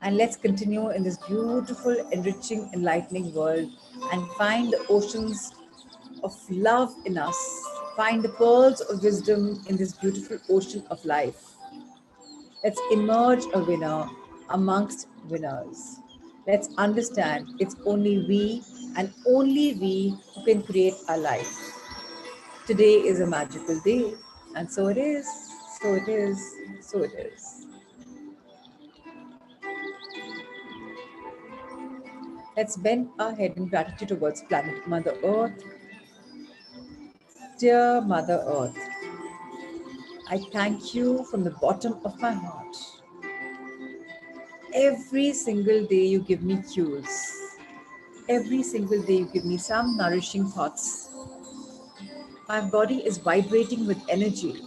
And let's continue in this beautiful, enriching, enlightening world and find the oceans of love in us. Find the pearls of wisdom in this beautiful ocean of life. Let's emerge a winner amongst winners. Let's understand it's only we and only we who can create our life. Today is a magical day, and so it is, so it is, so it is. Let's bend our head in gratitude towards planet Mother Earth. Dear Mother Earth, I thank you from the bottom of my heart. Every single day you give me cues. Every single day you give me some nourishing thoughts. My body is vibrating with energy.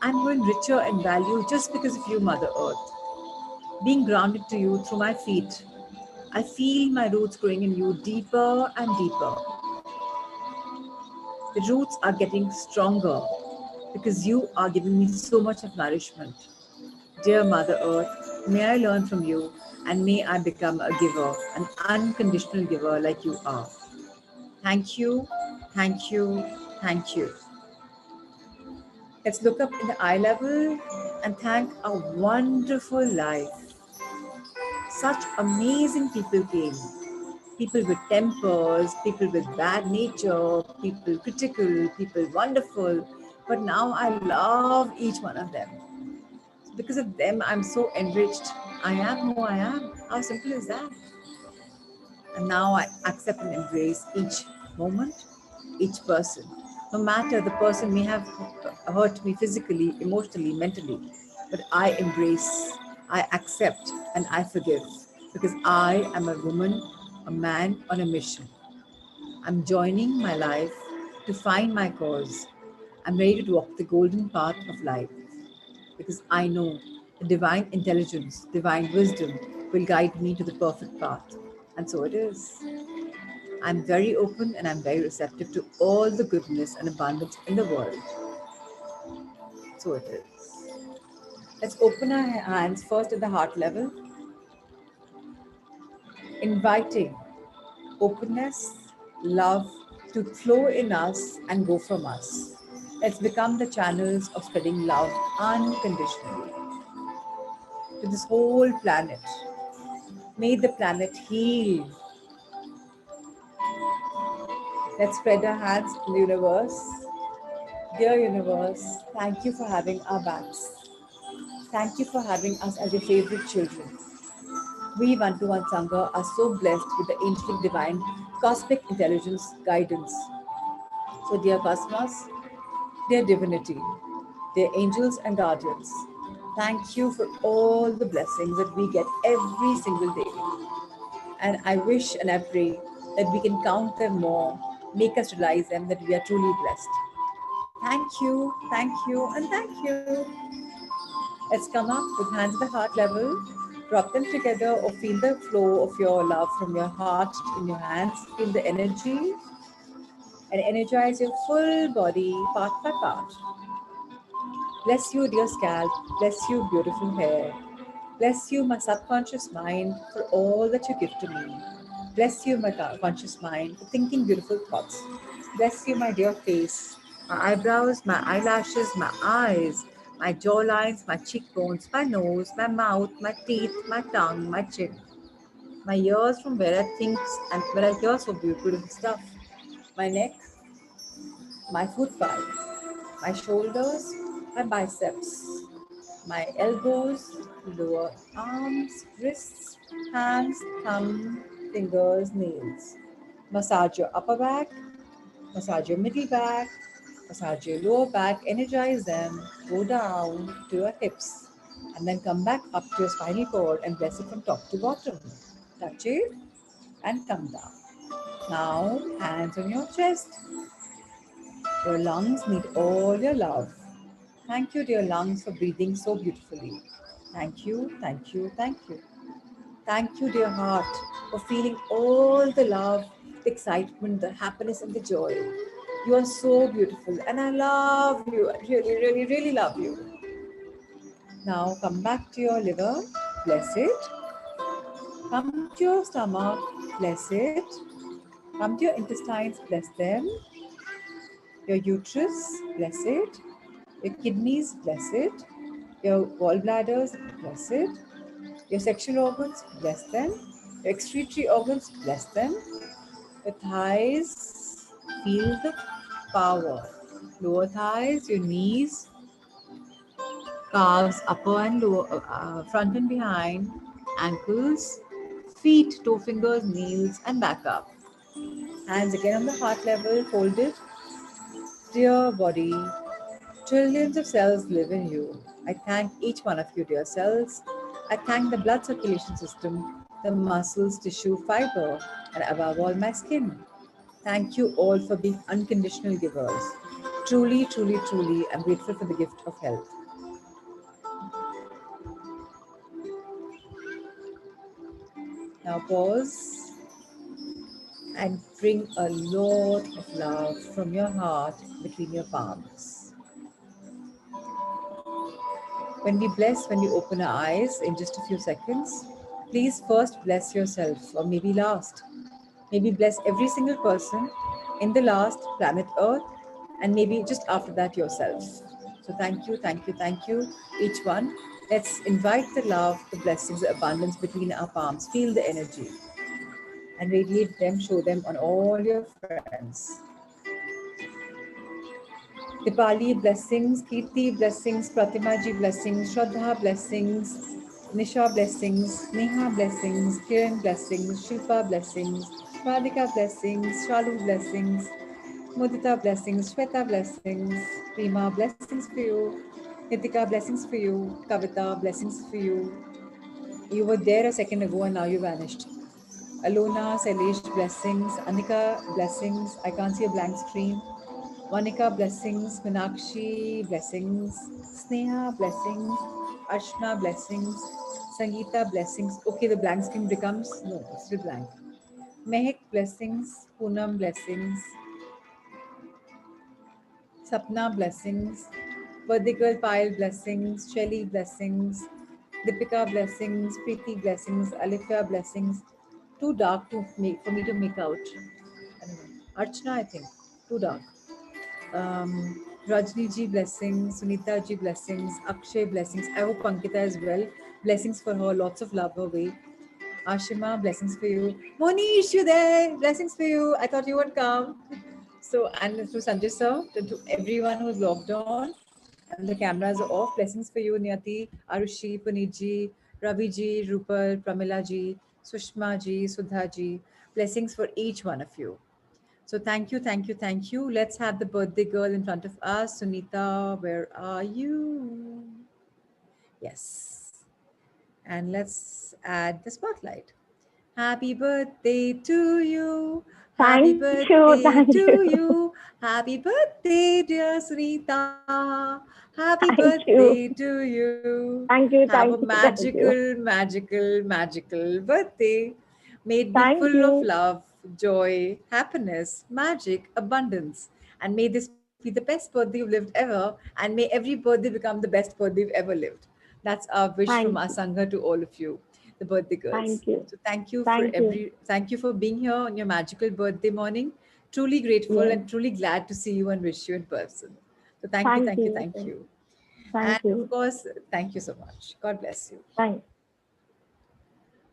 I'm growing richer in value just because of you, Mother Earth. Being grounded to you through my feet, I feel my roots growing in you deeper and deeper. The roots are getting stronger because you are giving me so much of nourishment. Dear Mother Earth, may I learn from you and may I become a giver, an unconditional giver like you are. Thank you, thank you, thank you. Let's look up in the eye level and thank our wonderful life. Such amazing people came. People with tempers, people with bad nature, people critical, people wonderful. But now I love each one of them. Because of them, I'm so enriched. I am who I am. How simple is that? And now I accept and embrace each moment, each person. No matter the person may have hurt me physically, emotionally, mentally, but I embrace, I accept, and I forgive because I am a woman, a man on a mission. I'm joining my life to find my cause. I'm ready to walk the golden path of life because I know the divine intelligence, divine wisdom will guide me to the perfect path. And so it is. I'm very open and I'm very receptive to all the goodness and abundance in the world. So it is. Let's open our hands first at the heart level, inviting openness, love to flow in us and go from us. Let's become the channels of spreading love unconditionally to this whole planet. May the planet heal. Let's spread our hands in the universe. Dear universe, thank you for having our backs. Thank you for having us as your favorite children. We One-to-One Sangha are so blessed with the angelic divine cosmic intelligence guidance. So dear cosmos, dear divinity, dear angels and guardians, thank you for all the blessings that we get every single day. And I wish and I pray that we can count them more, make us realize them that we are truly blessed. Thank you, and thank you. Let's come up with hands at the heart level. Drop them together or feel the flow of your love from your heart in your hands. Feel the energy and energize your full body part by part. Bless you, dear scalp. Bless you, beautiful hair. Bless you, my subconscious mind, for all that you give to me. Bless you, my conscious mind, for thinking beautiful thoughts. Bless you, my dear face, my eyebrows, my eyelashes, my eyes, my jawlines, my cheekbones, my nose, my mouth, my teeth, my tongue, my chin, my ears from where I think and where I hear so beautiful stuff, my neck, my foot pipe, my shoulders, my biceps, my elbows, lower arms, wrists, hands, thumb, fingers, nails. Massage your upper back, massage your middle back, massage your lower back, energize them, go down to your hips, and then come back up to your spinal cord and bless it from top to bottom. Touch it and come down. Now, hands on your chest. Your lungs need all your love. Thank you, dear lungs, for breathing so beautifully. Thank you, thank you, thank you. Thank you, dear heart, for feeling all the love, the excitement, the happiness, and the joy. You are so beautiful, and I love you. I really, really, really love you. Now come back to your liver, bless it. Come to your stomach, bless it. Come to your intestines, bless them. Your uterus, bless it. Your kidneys, bless it. Your gallbladders, bless it. Your sexual organs, bless them. Your excretory organs, bless them. Your thighs, feel the power. Lower thighs, your knees, calves, upper and lower, front and behind, ankles, feet, toe fingers, nails, and back up. Hands again on the heart level, folded. Dear body, trillions of cells live in you. I thank each one of you, dear cells. I thank the blood circulation system, the muscles, tissue, fiber, and above all, my skin. Thank you all for being unconditional givers. Truly, truly, truly, I'm grateful for the gift of health. Now pause and bring a lot of love from your heart between your palms. When we bless, when we open our eyes in just a few seconds, please first bless yourself, or maybe last. Maybe bless every single person in the last planet Earth, and maybe just after that yourself. So thank you, thank you, thank you, each one. Let's invite the love, the blessings, the abundance between our palms. Feel the energy and radiate them, show them on all your friends. Dipali blessings, Kirti blessings, Pratima ji blessings, Shraddha blessings, Nisha blessings, Neha blessings, Kiran blessings, Shilpa blessings, Radhika blessings, Shalu blessings, Mudita blessings, Shweta blessings, Prima blessings for you, Nitika blessings for you, Kavita blessings for you. You were there a second ago and now you vanished. Alona, Sailesh blessings, Anika blessings, I can't see a blank screen. Monica blessings, Minakshi blessings, Sneha blessings, Ashna blessings, Sangeeta blessings. Okay, the blank screen becomes no, it's still blank. Mehak blessings, Poonam blessings, Sapna blessings, Birthday Girl Pile blessings, Shelly blessings, Deepika blessings, Preeti blessings, Alifia blessings. Too dark to make for me to make out. I don't know. Archana, I think. Too dark. Rajni ji blessings, Sunita ji blessings, Akshay blessings. I hope Ankita as well. Blessings for her, lots of love her way. Ashima, blessings for you. Monish, you there? Blessings for you. I thought you would come. So, and to Sanjay sir, to everyone who's logged on and the cameras are off, blessings for you, Niyati, Arushi, Puneet ji, Ravi ji, Rupal, Pramila ji, Sushma ji, Sudha ji. Blessings for each one of you. So thank you, thank you, thank you. Let's have the birthday girl in front of us. Sunita, where are you? Yes. And let's add the spotlight. Happy birthday to you. Happy Thank you. birthday Thank to you. you. Happy birthday, dear Sunita. Happy Thank birthday you. to you. Thank you. Have a Thank you. Thank you. magical, magical, magical birthday. May it be Thank full of you. love, joy, happiness, magic, abundance. And may this be the best birthday you've lived ever. And may every birthday become the best birthday you've ever lived. That's our wish from Thank our you. Sangha to all of you, the birthday girls. Thank you. So Thank you. thank you for being here on your magical birthday morning. Truly grateful Yes. and truly glad to see you and wish you in person. So thank you, Thank thank you, you. thank you. And Thank of you. course, thank you so much. God bless you. Thank.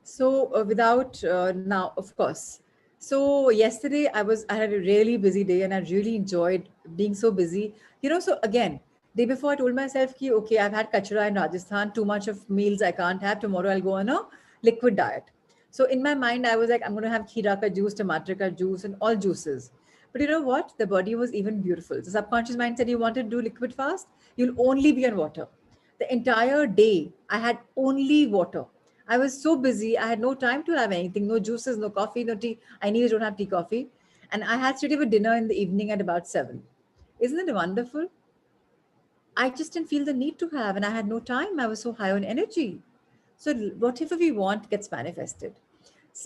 So without now, of course. So yesterday I had a really busy day and I really enjoyed being so busy. So again, day before I told myself ki okay, I've had kachra in Rajasthan, too much of meals I can't have. Tomorrow I'll go on a liquid diet. So in my mind, I was like, I'm going to have kheera ka juice, tomato ka juice, and all juices. But you know what? The body was even beautiful. The subconscious mind said, you want to do liquid fast? You'll only be on water. The entire day, I had only water. I was so busy. I had no time to have anything, no juices, no coffee, no tea. I anyways don't have tea, coffee. And I had straight away dinner in the evening at about 7. Isn't it wonderful? I just didn't feel the need to have, and I had no time. I was so high on energy. So whatever we want gets manifested.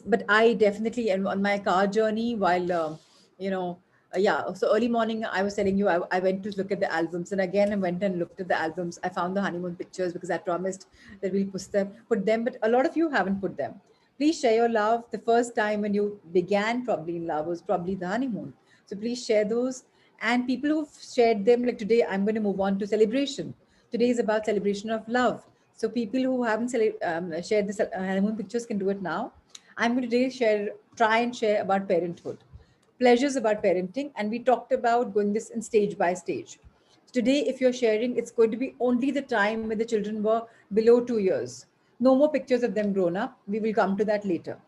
But I definitely am on my car journey while, you know, yeah. So early morning, I was telling you, I went to look at the albums, and again, I went and looked at the albums. I found the honeymoon pictures because I promised that we'll put them. But a lot of you haven't put them. Please share your love. The first time when you began probably in love was probably the honeymoon. So please share those. And people who've shared them, like today, I'm going to move on to celebration. Today is about celebration of love. So people who haven't shared this honeymoon pictures can do it now. I'm going to today try and share about parenthood, pleasures about parenting, and we talked about going this in stage by stage. Today, if you're sharing, it's going to be only the time when the children were below 2 years. No more pictures of them grown up. We will come to that later.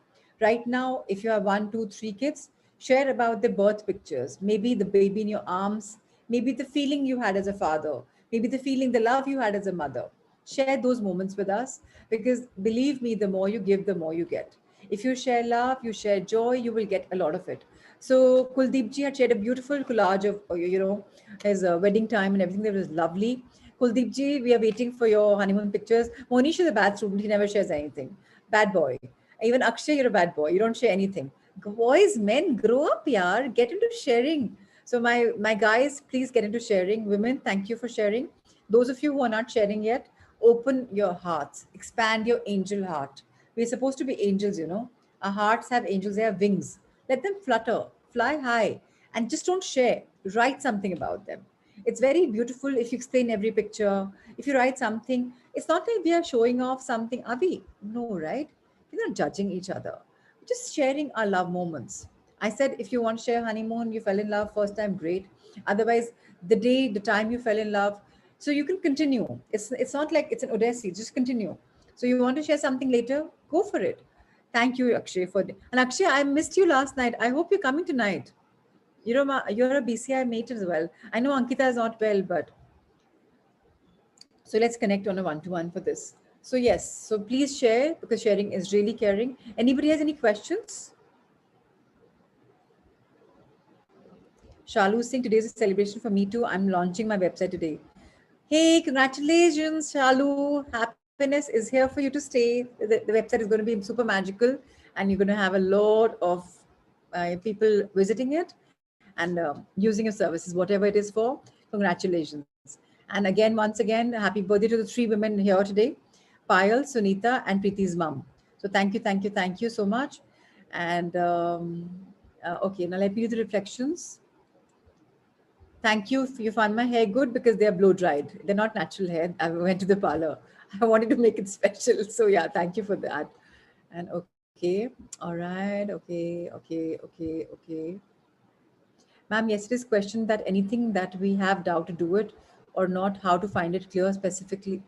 Right now, if you have one, two, three kids, share about the birth pictures, maybe the baby in your arms, maybe the feeling you had as a father, maybe the feeling, the love you had as a mother. Share those moments with us because believe me, the more you give, the more you get. If you share love, you share joy, you will get a lot of it. So Kuldeep ji had shared a beautiful collage of, his wedding time and everything that was lovely. Kuldeep ji, we are waiting for your honeymoon pictures. Monish is a bad student. He never shares anything. Bad boy. Even Akshay, you're a bad boy. You don't share anything. Boys, men, grow up, yaar. Get into sharing. So my guys, please get into sharing. Women, thank you for sharing. Those of you who are not sharing yet, open your hearts. Expand your angel heart. We're supposed to be angels, you know. Our hearts have angels, they have wings. Let them flutter, fly high, and just don't share. Write something about them. It's very beautiful if you explain every picture. If you write something, it's not like we are showing off something. Are we? No, right? We're not judging each other. We're just sharing our love moments. I said, if you want to share honeymoon, you fell in love first time, great. Otherwise, the day, the time you fell in love, so you can continue. It's not like it's an Odyssey. Just continue. So you want to share something later? Go for it. Thank you, Akshay, and Akshay, I missed you last night. I hope you're coming tonight. You're a BCI mate as well. I know Ankita is not well, but so let's connect on a one-to-one for this. So yes, so please share because sharing is really caring. Anybody has any questions? Shalu Singh, today's a celebration for me too. I'm launching my website today. Hey, congratulations, Shalu. Happiness is here for you to stay. The website is going to be super magical, and you're going to have a lot of people visiting it and using your services, whatever it is for. Congratulations. And again, once again, happy birthday to the three women here today, Payal, Sunita, and Preeti's mom. So thank you so much. And okay, now let me do the reflections. Thank you. You found my hair good because they are blow dried. They're not natural hair. I went to the parlor. I wanted to make it special. So yeah, thank you for that. And okay, all right, okay. Ma'am, yesterday's question that anything that we have doubt to do it or not, how to find it clear specifically.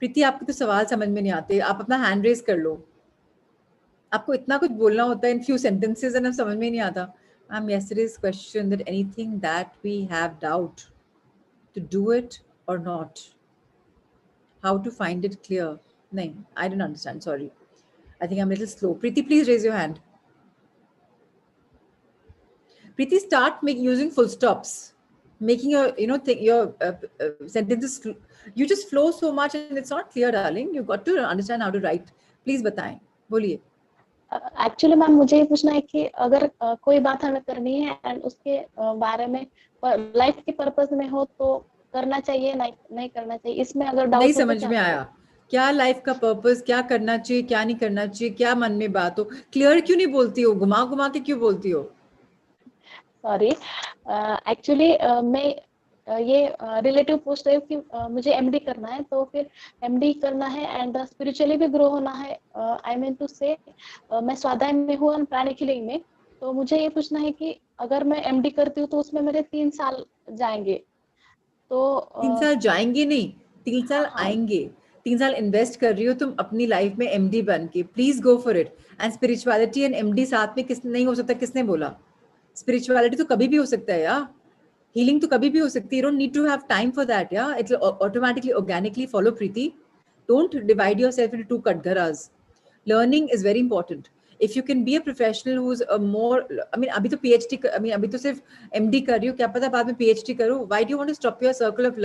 प्रीति आपको तो सवाल समझ में नहीं आते आप अपना hand raise कर लो आपको इतना कुछ बोलना होता है इन फ्यू सेंटेंसेस एंड समझ में ही नहीं आता ma'am yesterday's question that anything that we have doubt to do it or not, how to find it clear. No, I don't understand, sorry. I think I'm a little slow. Preeti, please raise your hand. Preeti, start using full stops, making your your sentences. You just flow so much, and it's not clear, darling. You got to understand how to write. Please बताएं, बोलिए. Actually ma'am मुझे ये पूछना है कि अगर कोई बात हमें करनी है एंड उसके बारे में लाइफ के पर्पस में हो तो करना चाहिए, नहीं नहीं करना चाहिए, इसमें अगर नहीं डाउट हो तो समझ क्या में आया. क्या लाइफ का पर्पस, क्या करना चाहिए, क्या नहीं करना चाहिए, क्या मन में बात हो, क्लियर क्यों नहीं बोलती हो, घुमा घुमा के क्यों बोलती हो? सॉरी, एक्चुअली मैं ये रिलेटिव पूछ रही हूँ कि मुझे एमडी करना है, तो फिर एमडी करना है एंड स्पिरिचुअली भी ग्रो होना है. आई मीन टू से मैं स्वाध्याय में हूँ और प्राणिक हीलिंग में, तो मुझे ये पूछना है कि अगर मैं एमडी करती हूँ तो उसमें मेरे 3 साल जाएंगे, तो 3 साल जाएंगे नहीं, 3 साल हाँ हाँ. आएंगे. 3 साल इन्वेस्ट कर रही हो तुम अपनी लाइफ में एमडी बन के. Please go for it. And spirituality and MD साथ में किस नहीं हो सकता? किसने बोला? स्पिरिचुअलिटी तो कभी भी हो सकता है यार. हीलिंग तो कभी भी हो सकती है. You don't need to have time for that. Yeah it automatically organically follow. Preeti, don't divide yourself into two katgaras. Learning is very important. If you can be a professional who's a more, I mean अभी तो PhD, I mean अभी तो सिर्फ MD कर रही हो, क्या पता बाद में PhD करो. Why do you want to stop your circle of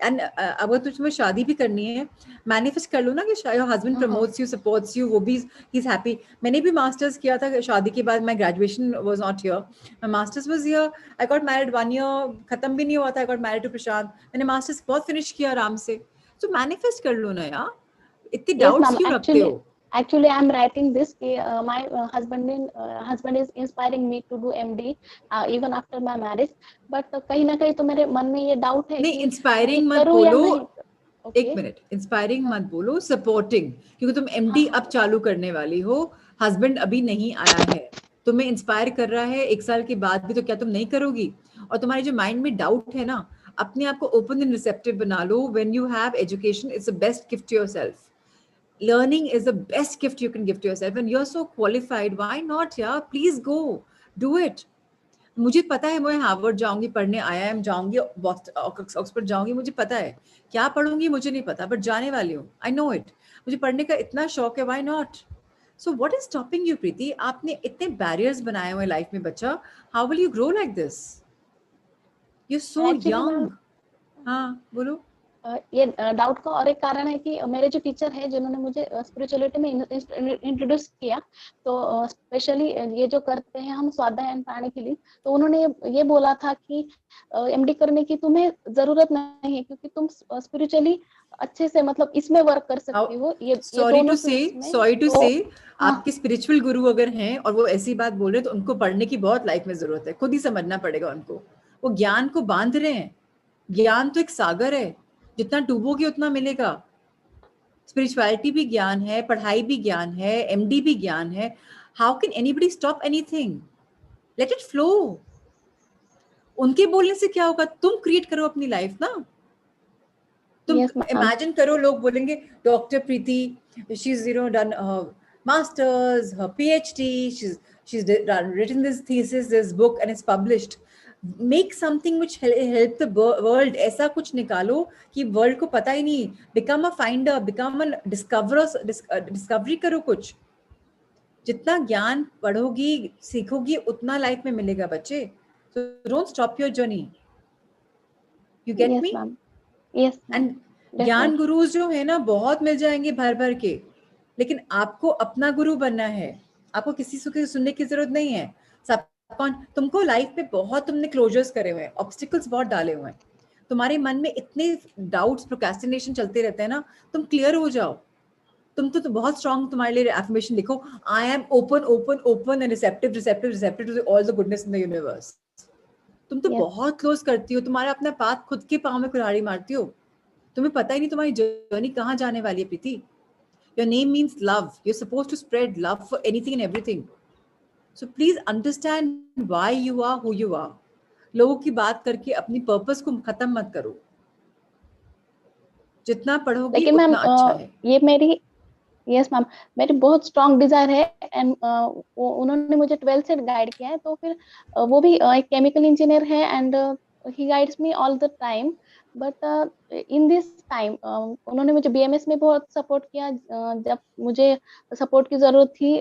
and अगर तुम्हें शादी भी करनी है, मैनिफेस्ट कर लो ना कि your husband promotes you, supports you, वो भी he's happy. मैंने भी मास्टर्स किया था शादी के बाद. My graduation was not here, my masters was here. I got married 1 year, खत्म भी नहीं हुआ था. I got married to प्रशांत. मैंने मास्टर्स बहुत फिनिश किया आराम से. तो मैनिफेस्ट कर लो ना यार. इतने Yes, डाउट्स ma'am. क्यों रखते हो? Actually, I'm writing this. My husband is inspiring me to do MD even after my marriage. But कहीं ना कहीं तो मेरे मन में ये डाउट है नहीं, कि इंस्पायरिंग मैं मत करूँ या बोलो. नहीं. एक Okay. मिनट, इंस्पायरिंग मत बोलो, सपोर्टिंग. क्योंकि तुम एमडी हाँ अब चालू करने वाली हो, हस्बैंड अभी नहीं आया है, तुम्हें इंस्पायर कर रहा है. 1 साल के बाद भी तो क्या तुम नहीं करोगी? और तुम्हारे जो माइंड में डाउट है ना, अपने आप को ओपन एंड रिसेप्टिव बना लो. When you have education, it's the best gift to yourself. Learning is the best gift you can give to yourself, and you're so qualified. Why not? Yeah, please go do it. मुझे पता है मैं Harvard जाऊंगी पढ़ने, IIM जाऊंगी, Oxford जाऊंगी, मुझे पता है. क्या पढ़ूंगी मुझे नहीं पता, बट जाने वाली हूँ. I know it. मुझे पढ़ने का इतना शौक है. Why not? So what is stopping you Preeti? आपने इतने बैरियर्स बनाए हुए लाइफ में बच्चा. How will you grow like this? You are so actually ma'am, young. हाँ बोलो. ये डाउट का और एक कारण है कि मेरे जो टीचर है जिन्होंने मुझे स्पिरिचुअलिटी में इंट्रोड्यूस किया, तो स्पेशली ये जो करते हैं हम स्वाध्याय एंड प्राणिक हीलिंग, तो उन्होंने ये बोला था कि एमडी करने की तुम्हें जरूरत नहीं है, क्योंकि तुम स्पिरिचुअली अच्छे से मतलब इसमें वर्क कर सकती हो, ये सॉरी दोनों टू से, फील्ड्स में. सॉरी टू तो से, हाँ, आपके स्पिरिचुअल गुरु अगर हैं और वो ऐसी बात बोल रहे हैं, तो उनको पढ़ने की बहुत लाइफ में जरूरत है. खुद ही समझना पड़ेगा उनको. वो ज्ञान को बांध रहे हैं. ज्ञान तो एक सागर है, जितना डूबोगे उतना मिलेगा. स्पिरिचुअलिटी भी ज्ञान है, पढ़ाई भी ज्ञान है, एमडी भी ज्ञान है. How can anybody stop anything? Let it flow. उनके बोलने से क्या होगा? तुम क्रिएट करो अपनी लाइफ ना. तुम यस मैम. इमेजिन करो, लोग बोलेंगे doctor Preeti, she is done masters, her PhD, she's written this thesis, this book, and it's published. Make something which help the world. ऐसा कुछ निकालो कि वर्ल्ड को पता ही नहीं. Become a finder, become a discoverer, discovery करो कुछ. जितना ज्ञान पढ़ोगी सीखोगी उतना लाइफ में मिलेगा बच्चे. So don't stop your journey. You get yes me? Ma'am. Yes ma'am. And ज्ञान गुरुज जो है ना, बहुत मिल जाएंगे भर भर के, लेकिन आपको अपना गुरु बनना है. आपको किसी से सुनने की जरूरत नहीं है. सब कौन? तुमको लाइफ में बहुत तुमने क्लोजर्स करे हुए हैं, ऑब्स्टिकल्स बहुत डाले हुए हैं. तुम्हारे मन में इतने डाउट्स, प्रोक्रेस्टिनेशन चलते रहते हैं ना. तुम क्लियर हो जाओ. तुम तो बहुत स्ट्रांग. तुम्हारे लिए एफर्मेशन लिखो, I am open open open and receptive receptive receptive to all the goodness in the universe. तुम तो बहुत क्लोज करती हो. तुम्हारा अपना पाथ खुद के पाँव में कुल्हाड़ी मारती हो. तुम्हें पता ही नहीं तुम्हारी जर्नी कहाँ जाने वाली है Preeti. Your name means love. You are supposed to spread love for anything and everything. So please understand why you are who you are. लोगों की बात करके अपनी पर्पस को खत्म मत करो. जितना पढ़ोगी लेकिन मैम, उतना अच्छा है. ये मेरी, यस मैम, मेरी बहुत स्ट्रांग डिजायर है. एंड उन्होंने मुझे 12th से गाइड किया है, तो फिर वो भी एक केमिकल इंजीनियर है and he guides me all the time. But in this time उन्होंने मुझे बीएमएस में बहुत सपोर्ट किया. जब मुझे सपोर्ट की जरूरत थी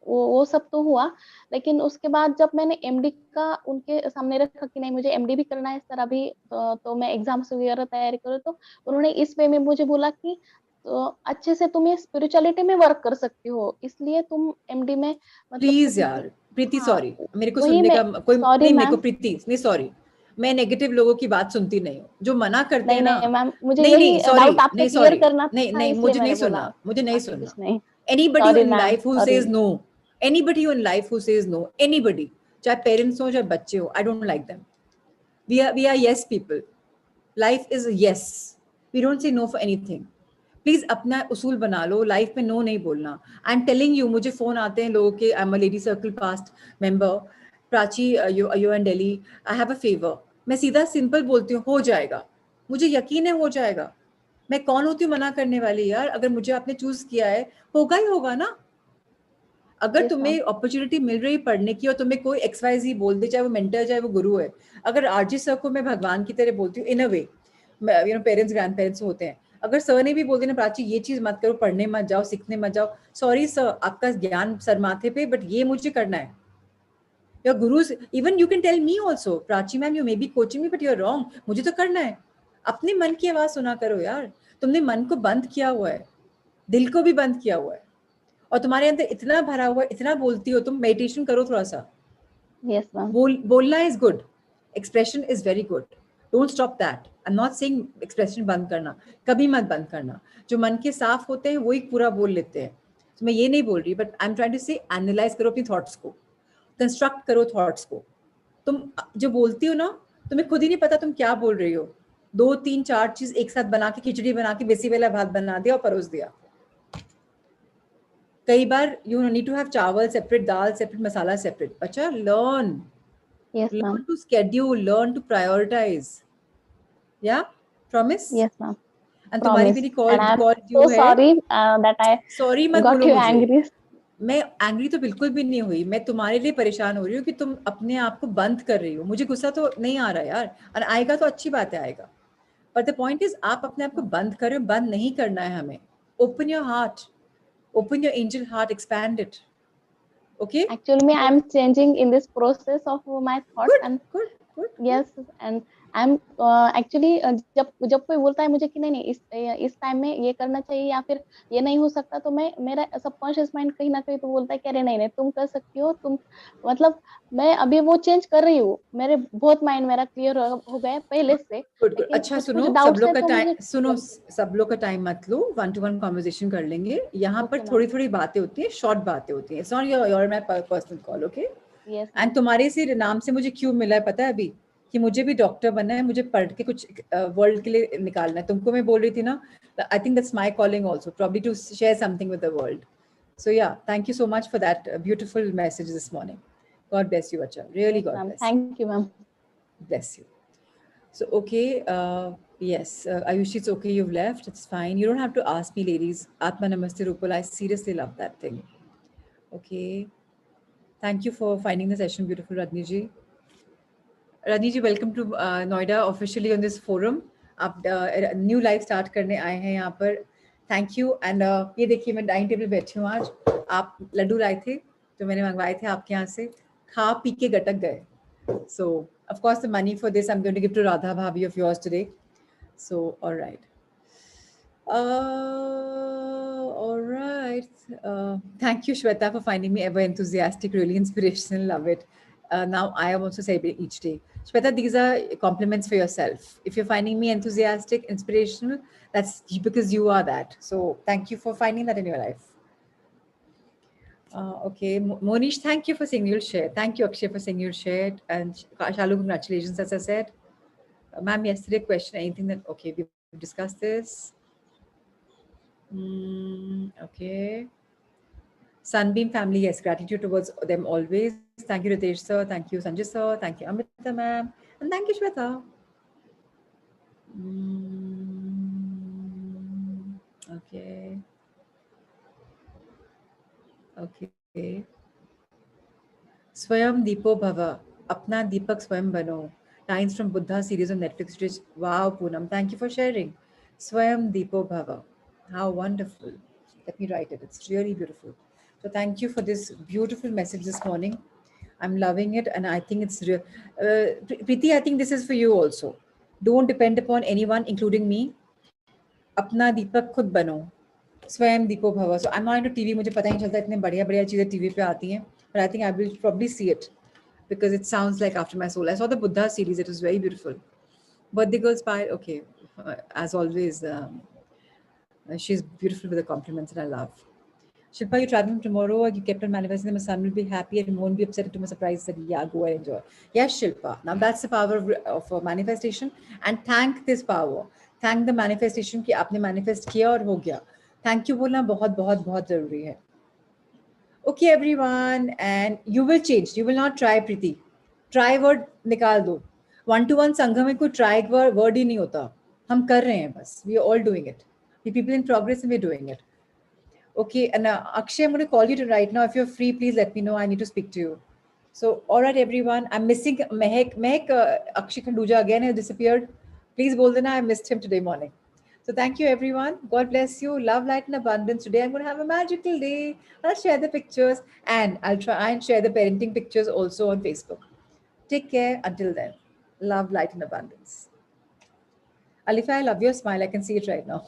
वो सब तो हुआ, लेकिन उसके बाद जब मैंने एमडी का उनके सामने रखा कि नहीं मुझे एमडी भी करना है सर अभी, तो मैं एग्जाम्स वगैरह तैयारी करूँ, तो उन्होंने इस वे में मुझे बोला कि तो अच्छे से तुम ये स्पिरिचुअलिटी में वर्क कर सकती हो, इसलिए तुम एमडी में मतलब प्लीज कुछ भी। यार प्रीति, हाँ, सॉरी, मेरे को वही सुनने मैं, का कोई सॉरी नहीं, मेरे को मैम। प्रीति नहीं, सॉरी, मैं नेगेटिव लोगों की बात सुनती नहीं हूँ, जो मना करते नहीं हैं ना। नहीं मैम, मुझे नहीं नहीं यही सॉरी, डाउट आपसे नहीं क्लियर सॉरी, करना नहीं था, नहीं, इसलिए मुझे नहीं मैंने बोला, सुनना, मुझे नहीं बाकी सुनना। कुछ नहीं। Anybody sorry in ma'am, life who sorry. Says no, anybody in life who says no, anybody, चाहे पेरेंट्स हो चाहे बच्चे हो, I don't like them. We are yes people. Life is yes. We don't say no for anything. Please अपना उसूल बना लो, life में no नहीं बोलना। आई एम टेलिंग यू, मुझे फोन आते हैं लोगों के, आई am a lady circle past member, Prachi you in Delhi, I have a favour, मैं सीधा सिंपल बोलती हूँ हो जाएगा, मुझे यकीन है हो जाएगा। मैं कौन होती हूँ मना करने वाली यार, अगर मुझे आपने चूज किया है होगा ही होगा ना। अगर यस मैम। तुम्हें अपॉर्चुनिटी मिल रही पढ़ने की और तुम्हें कोई XYZ बोल दे, चाहे वो मेंटर चाहे वो गुरु है, अगर आरजी सर को मैं भगवान की तरह बोलती हूँ in a way, you know parents grandparents होते हैं, अगर सर ने भी बोल देना प्राची ये चीज मत करो, पढ़ने मत जाओ, सीखने मत जाओ, सॉरी सर आपका ज्ञान सर माथे पे, बट ये मुझे करना है। Your gurus, even you can tell me also, Prachi ma'am you may be coaching me but you are wrong, मुझे तो करना है। अपने मन की आवाज सुना करो यार, तुमने मन को बंद किया हुआ है, दिल को भी बंद किया हुआ है, और तुम्हारे अंदर इतना भरा हुआ है, इतना बोलती हो तुम, मेडिटेशन करो थोड़ा सा। Yes ma'am. बोलना is good, expression is very good, don't stop that. I am not saying expression बंद करना, कभी मत बंद करना। जो मन के साफ होते हैं वही पूरा बोल लेते हैं, तो मैं ये नहीं बोल रही, but I am trying to say analyze करो अपनी थॉट्स को, कंस्ट्रक्ट करो थॉट्स को। तुम जो बोलती हो ना, तुम्हें खुद ही नहीं पता तुम क्या बोल रही हो, दो तीन चार चीज एक साथ बना के, खिचड़ी बना के बेसी वाला भात बना दिया और परोस दिया। कई बार you need to have chawal separate, dal separate, masala separate. अच्छा, learn, yes ma'am. learn to schedule, learn to prioritize. Yeah, promise. Yes ma'am. And तुम्हारी प्रॉमिस, मेरी and call I am call due so है। सॉरी दैट आई सॉरी मत got बोलो you मुझे, angry. मैं angry तो बिल्कुल भी नहीं हुई, मैं तुम्हारे लिए परेशान हो रही हूँ कि तुम अपने आप को बंद कर रही हो। मुझे गुस्सा तो नहीं आ रहा यार, और आएगा तो अच्छी बात है आएगा, बट द पॉइंट इज आप अपने आप को बंद कर रहे हो, बंद नहीं करना है हमें। Open your heart, open your angel heart, expand it. Okay, Actually, me, I'm changing in this process of my thoughts, good and good good good. yes, and I'm actually जब जब कोई बोलता है मुझे कि नहीं नहीं इस टाइम में ये करना चाहिए या फिर ये नहीं हो सकता, तो मैं, मेरा सबकॉन्शियस माइंड कहीं ना कहीं तो बोलता है कि अरे नहीं नहीं तुम कर सकती हो, तुम मतलब मैं अभी वो चेंज कर रही हूँ, मेरे बहुत माइंड मेरा क्लियर हो गया है पहले से, गुड गुड। लेकिन अच्छा कुछ सुनो, कुछ सब डाउट्स लोग है का तो मुझे। टाइम सुनो, सब लोग का टाइम मत लो, वन टू वन कॉन्वर्जेशन कर लेंगे। यहाँ पर ओके मैम। थोड़ी थोड़ी बातें होती हैं, शॉर्ट बातें होती हैं, it's not your my personal call, okay. Yes and ma'am. तुम्हारे से नाम से मुझे क्यों मिला है पता है अभी, कि मुझे भी डॉक्टर बनना है, मुझे पढ़ के कुछ वर्ल्ड के लिए निकालना है। तुमको मैं बोल रही थी ना, I think that's my calling also, probably to share something with the world. So yeah, thank you so much for that beautiful message this morning. God bless you बच्चा, really yes God ma'am, bless thank you ma'am. You, bless you. So, okay, yes, Ayushi, it's okay, you've left. It's fine. You don't have to ask me, ladies. Atma Namaste Rupal. I seriously love that thing. Okay. Thank you for finding the session beautiful, Radni ji. Radni ji, welcome to Noida officially on this forum. आप new life start करने आए हैं यहाँ पर, thank you. And ये देखिए मैं dining table बैठी हूँ आज, आप लड्डू लाए थे जो मैंने मंगवाए थे आपके यहाँ से, खा पी के गटक गए। So, of course, the money for this I'm going to give to Radha Bhabhi of yours today. So, all right. All right. Thank you, Shweta, for finding me ever enthusiastic, really inspirational. Love it. Now I am also celebrating each day. Shweta, these are compliments for yourself. If you're finding me enthusiastic, inspirational, that's because you are that. So, thank you for finding that in your life. Okay, Monish, thank you for saying you'll share. Thank you, Akshay, for saying you'll share it. And Shalu, congratulations, as I said. Ma'am, yesterday question, anything that, okay, we've discussed this. Okay. Sunbeam family, yes, gratitude towards them always. Thank you, Ritesh sir. Thank you, Sanjay sir. Thank you, Amrita ma'am. And thank you, Shweta. Okay. Okay. Swayam Deepo Bhava. Apna Deepak Swayam Bano. Lines from Buddha series on Netflix. Which, wow, Poonam. Thank you for sharing. Swayam Deepo Bhava. How wonderful. Let me write it. It's really beautiful. So thank you for this beautiful message this morning. I'm loving it, and I think it's Preeti. I think this is for you also. Don't depend upon anyone, including me. अपना दीपक खुद बनो, स्वयं दीपो भव. So I'm not into TV. मुझे पता ही नहीं चलता इतने बढ़िया बढ़िया चीज़ें TV पे आती हैं. But I think I will probably see it because it sounds like after my soul. I saw the Buddha series. It was very beautiful. Birthday Girl Spy. Okay, as always, she's beautiful with the compliments, and I love. Shilpa, you're traveling tomorrow. You kept on manifesting that my son will be happy and won't be upset into my surprise. That yeah, go and enjoy. Yes, Shilpa. Now that's the power of manifestation. And thank this power. Thank the manifestation कि आपने manifest किया और हो गया. Thank you बोलना बहुत बहुत बहुत जरूरी है. Okay, everyone, and you will change. You will not try, Preeti. Try word निकाल दो. One to one संघ में कोई try word ही नहीं होता. हम कर रहे हैं बस. We are all doing it. We people in progress and we're doing it. Okay, and Akshay, I'm going to call you to right now. If you're free, please let me know. I need to speak to you. So, all right, everyone. I'm missing Mehek. Akshay Khanduja again has disappeared. Please, Boldana, I missed him today morning. So, thank you, everyone. God bless you. Love, light, and abundance. Today, I'm going to have a magical day. I'll share the pictures and I'll try and share the parenting pictures also on Facebook. Take care. Until then, love, light, and abundance. Alifa, I love your smile. I can see it right now.